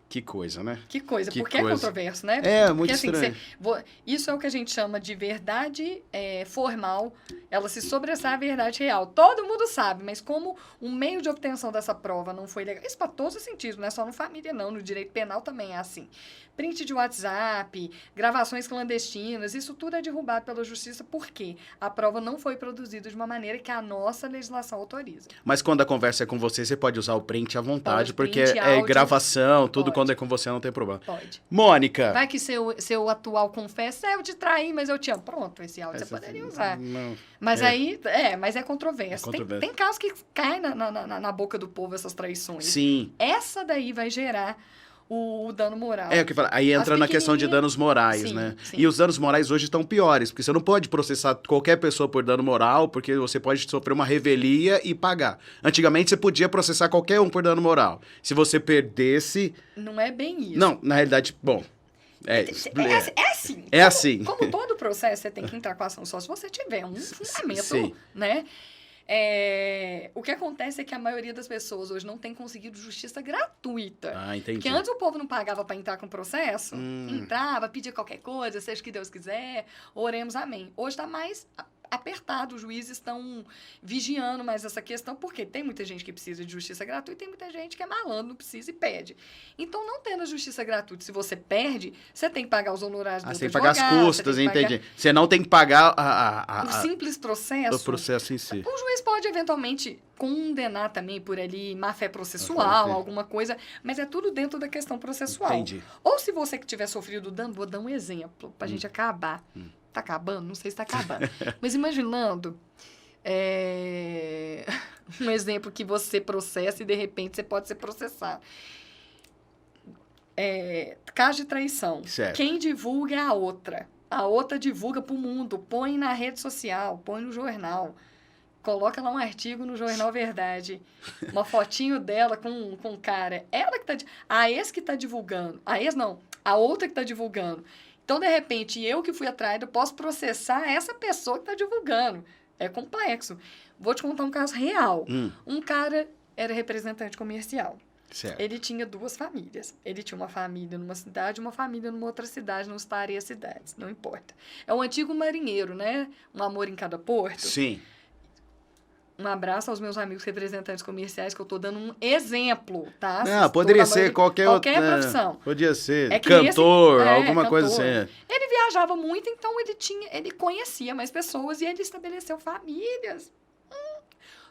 Que coisa, né? Que coisa, Que porque coisa. é controverso, né? É, Porque, muito assim, estranho. isso é o que a gente chama de verdade formal, ela se sobressai à verdade real. Todo mundo sabe, mas como o meio de obtenção dessa prova não foi legal, isso para todos os sentidos, não é só no família não, no direito penal também é assim. Print de WhatsApp, gravações clandestinas, isso tudo é derrubado pela justiça porque a prova não foi produzida de uma maneira que a nossa legislação autoriza. Mas quando a conversa é com você, você pode usar o print à vontade, Pode, porque print, é áudio, gravação, tudo pode. quando é com você não tem problema. Pode. Mônica. Vai que seu atual confessa, eu te traí, mas eu te amo. Pronto, esse áudio você poderia usar. Não. Mas mas é controverso. É controverso. Tem casos que caem na boca do povo essas traições. Sim. Essa daí vai gerar o dano moral. É o que fala. Aí entra As na questão de pequenininhas- danos morais, Sim, né? sim. E os danos morais hoje estão piores, porque você não pode processar qualquer pessoa por dano moral, porque você pode sofrer uma revelia e pagar. Antigamente você podia processar qualquer um por dano moral. Se você perdesse. Não é bem isso. Não, na realidade, bom. É assim. É assim. Como todo processo, você tem que entrar com a ação só se você tiver um fundamento, Sim. né? O que acontece é que a maioria das pessoas hoje não tem conseguido justiça gratuita. Ah, entendi. Porque antes o povo não pagava para entrar com o processo, entrava, pedia qualquer coisa, seja o que Deus quiser, oremos, amém. Hoje está mais apertado, os juízes estão vigiando mais essa questão, porque tem muita gente que precisa de justiça gratuita e tem muita gente que é malandro, não precisa e pede. Então, não tendo a justiça gratuita, se você perde, você tem que pagar os honorários do Você outro tem que pagar as advogado, custas, você tem que pagar entendi. Você não tem que pagar o simples processo. o processo em si. O juiz pode, eventualmente, condenar também por ali má-fé processual, Ok. alguma coisa, mas é tudo dentro da questão processual. Entendi. Ou se você que tiver sofrido dano, vou dar um exemplo pra gente acabar. Tá acabando? Não sei se tá acabando. Mas imaginando um exemplo que você processa e de repente você pode ser processado. Caso de traição. Certo. Quem divulga é a outra. A outra divulga pro mundo, põe na rede social, põe no jornal. Coloca lá um artigo no Jornal Verdade. Uma fotinho dela com um cara. Ela que tá... A ex que tá divulgando. A ex não. A outra que tá divulgando. Então, de repente, eu que fui atraída, posso processar essa pessoa que tá divulgando. É complexo. Vou te contar um caso real. Um cara era representante comercial. Certo. Ele tinha 2 famílias. Ele tinha uma família numa cidade, uma família numa outra cidade, não estaria as cidades, não importa. É um antigo marinheiro, né? Um amor em cada porto. Sim. Um abraço aos meus amigos representantes comerciais, que eu tô dando um exemplo, tá? Não, poderia ser qualquer outra profissão. Podia ser que cantor, esse- alguma coisa cantor. assim. Ele viajava muito, então ele conhecia mais pessoas e ele estabeleceu famílias.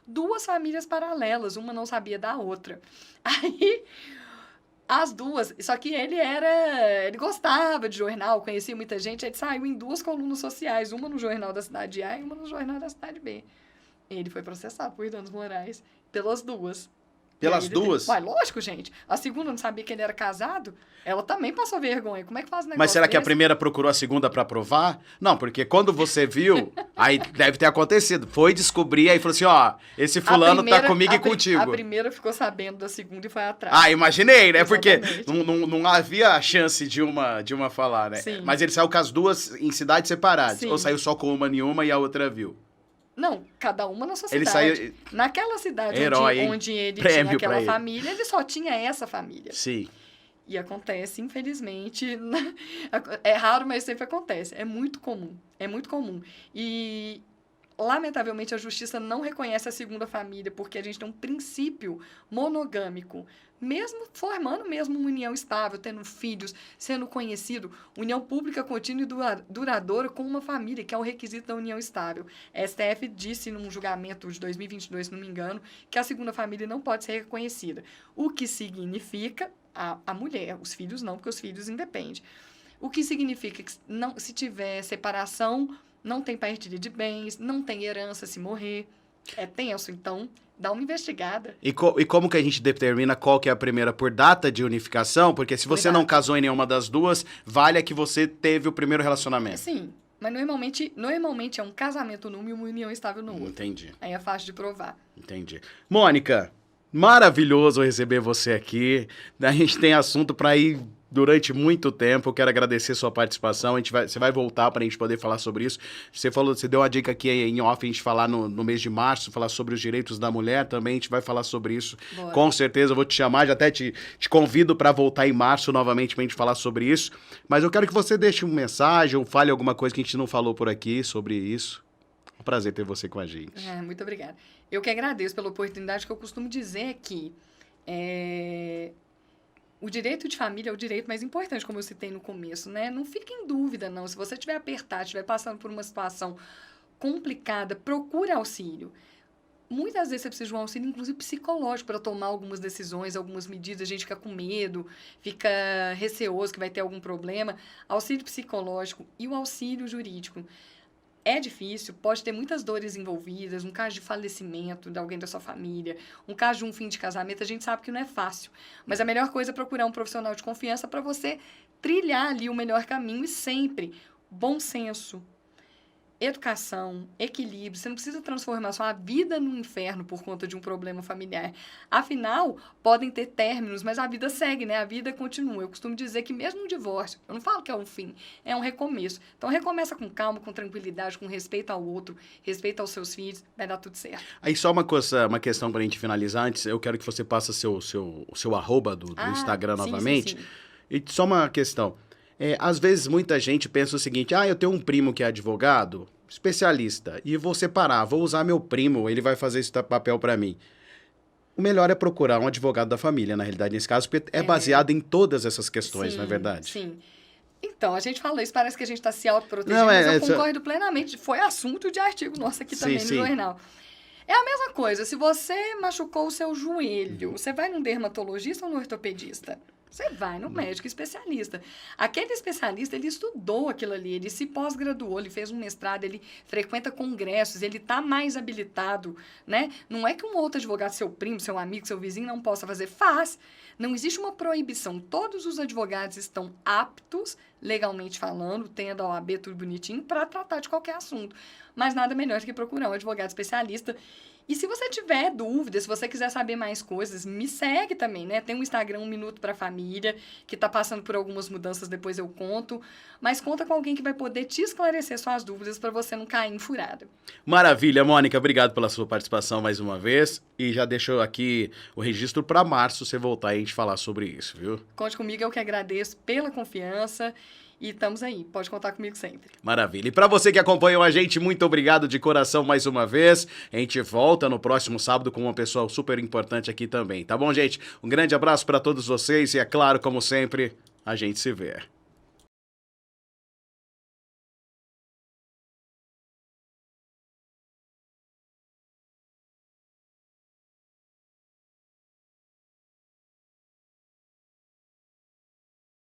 2 famílias paralelas, uma não sabia da outra. Aí, as 2, só que ele gostava de jornal, conhecia muita gente, ele saiu em 2 colunas sociais, uma no jornal da cidade A e uma no jornal da cidade B. Ele foi processado por danos morais pelas 2. Pelas E aí 2? Ué, lógico, gente. A segunda não sabia que ele era casado, ela também passou vergonha. Como é que faz um negócio Mas será que a desse? primeira procurou a segunda pra provar? Não, porque quando você viu, aí deve ter acontecido. Foi descobrir, aí falou assim, ó, esse fulano tá comigo e contigo. A primeira ficou sabendo da segunda e foi atrás. Ah, imaginei, né? Porque Exatamente. não havia chance de uma falar, né? Sim. Mas ele saiu com as 2 em cidades separadas. Sim. Ou saiu só com uma em uma e a outra viu? Não, cada uma na sua Ele cidade. saiu... Naquela cidade Herói, hein? onde ele Prêmio tinha aquela pra ele. família, ele só tinha essa família. Sim. E acontece, infelizmente, é raro, mas sempre acontece. É muito comum, é muito comum. E, lamentavelmente, a justiça não reconhece a segunda família, porque a gente tem um princípio monogâmico. Mesmo formando mesmo uma união estável, tendo filhos, sendo conhecido, união pública contínua e duradoura com uma família, que é o requisito da união estável. A STF disse num julgamento de 2022, se não me engano, que a segunda família não pode ser reconhecida. O que significa a mulher, os filhos não, porque os filhos independem. O que significa que não, se tiver separação, não tem partilha de bens, não tem herança se morrer. É tenso, então dá uma investigada. E como que a gente determina qual que é a primeira? Por data de unificação? Porque se você não casou em nenhuma das 2, vale a que você teve o primeiro relacionamento. Sim, mas normalmente é um casamento num e uma união estável no outro. Entendi, Aí é fácil de provar. entendi. Mônica, maravilhoso receber você aqui. A gente tem assunto para ir durante muito tempo. Eu quero agradecer sua participação. Você vai voltar para a gente poder falar sobre isso. Você deu uma dica aqui em off, a gente falar no mês de março, falar sobre os direitos da mulher também. A gente vai falar sobre isso. Bora. Com certeza, eu vou te chamar, já até te convido para voltar em março novamente para a gente falar sobre isso. Mas eu quero que você deixe uma mensagem ou fale alguma coisa que a gente não falou por aqui sobre isso. É um prazer ter você com a gente. Muito obrigada. Eu que agradeço pela oportunidade, que eu costumo dizer que o direito de família é o direito mais importante, como eu citei no começo, né? Não fique em dúvida, não. Se você estiver apertado, estiver passando por uma situação complicada, procure auxílio. Muitas vezes você precisa de um auxílio, inclusive psicológico, para tomar algumas decisões, algumas medidas. A gente fica com medo, fica receoso que vai ter algum problema. Auxílio psicológico e o auxílio jurídico. É difícil, pode ter muitas dores envolvidas, um caso de falecimento de alguém da sua família, um caso de um fim de casamento, a gente sabe que não é fácil. Mas a melhor coisa é procurar um profissional de confiança para você trilhar ali o melhor caminho e sempre bom senso, educação, equilíbrio. Você não precisa transformar sua vida num inferno por conta de um problema familiar. Afinal, podem ter términos, mas a vida segue, né? A vida continua. Eu costumo dizer que mesmo um divórcio, eu não falo que é um fim, é um recomeço. Então, recomeça com calma, com tranquilidade, com respeito ao outro, respeito aos seus filhos, vai dar tudo certo. Aí só uma questão pra gente finalizar antes, eu quero que você passe seu arroba do Instagram sim, novamente. sim. E só uma questão. Às vezes muita gente pensa o seguinte, eu tenho um primo que é advogado, especialista, e vou separar, vou usar meu primo, ele vai fazer esse papel para mim. O melhor é procurar um advogado da família, na realidade, nesse caso, porque é baseado em todas essas questões, não é verdade? Sim. Então, a gente falou isso, parece que a gente está se autoprotegendo, Não, mas eu concordo plenamente. Foi assunto de artigo nosso aqui também no jornal. É a mesma coisa, se você machucou o seu joelho, você vai num dermatologista ou no ortopedista? Você vai no médico especialista. Aquele especialista, ele estudou aquilo ali, ele se pós-graduou, ele fez um mestrado, ele frequenta congressos, ele está mais habilitado, né? Não é que um outro advogado, seu primo, seu amigo, seu vizinho, não possa fazer. Faz. Não existe uma proibição. Todos os advogados estão aptos, legalmente falando, tendo a OAB tudo bonitinho, para tratar de qualquer assunto. Mas nada melhor do que procurar um advogado especialista. E se você tiver dúvidas, se você quiser saber mais coisas, me segue também, né? Tem um Instagram, 1 Minuto para a Família, que está passando por algumas mudanças, depois eu conto. Mas conta com alguém que vai poder te esclarecer suas dúvidas para você não cair em furada. Maravilha, Mônica. Obrigado pela sua participação mais uma vez. E já deixou aqui o registro para março você voltar e a gente falar sobre isso, viu? Conte comigo, eu que agradeço pela confiança. E estamos aí, pode contar comigo sempre. Maravilha. E para você que acompanhou a gente, muito obrigado de coração mais uma vez. A gente volta no próximo sábado com uma pessoa super importante aqui também, tá bom, gente? Um grande abraço para todos vocês e, é claro, como sempre, a gente se vê.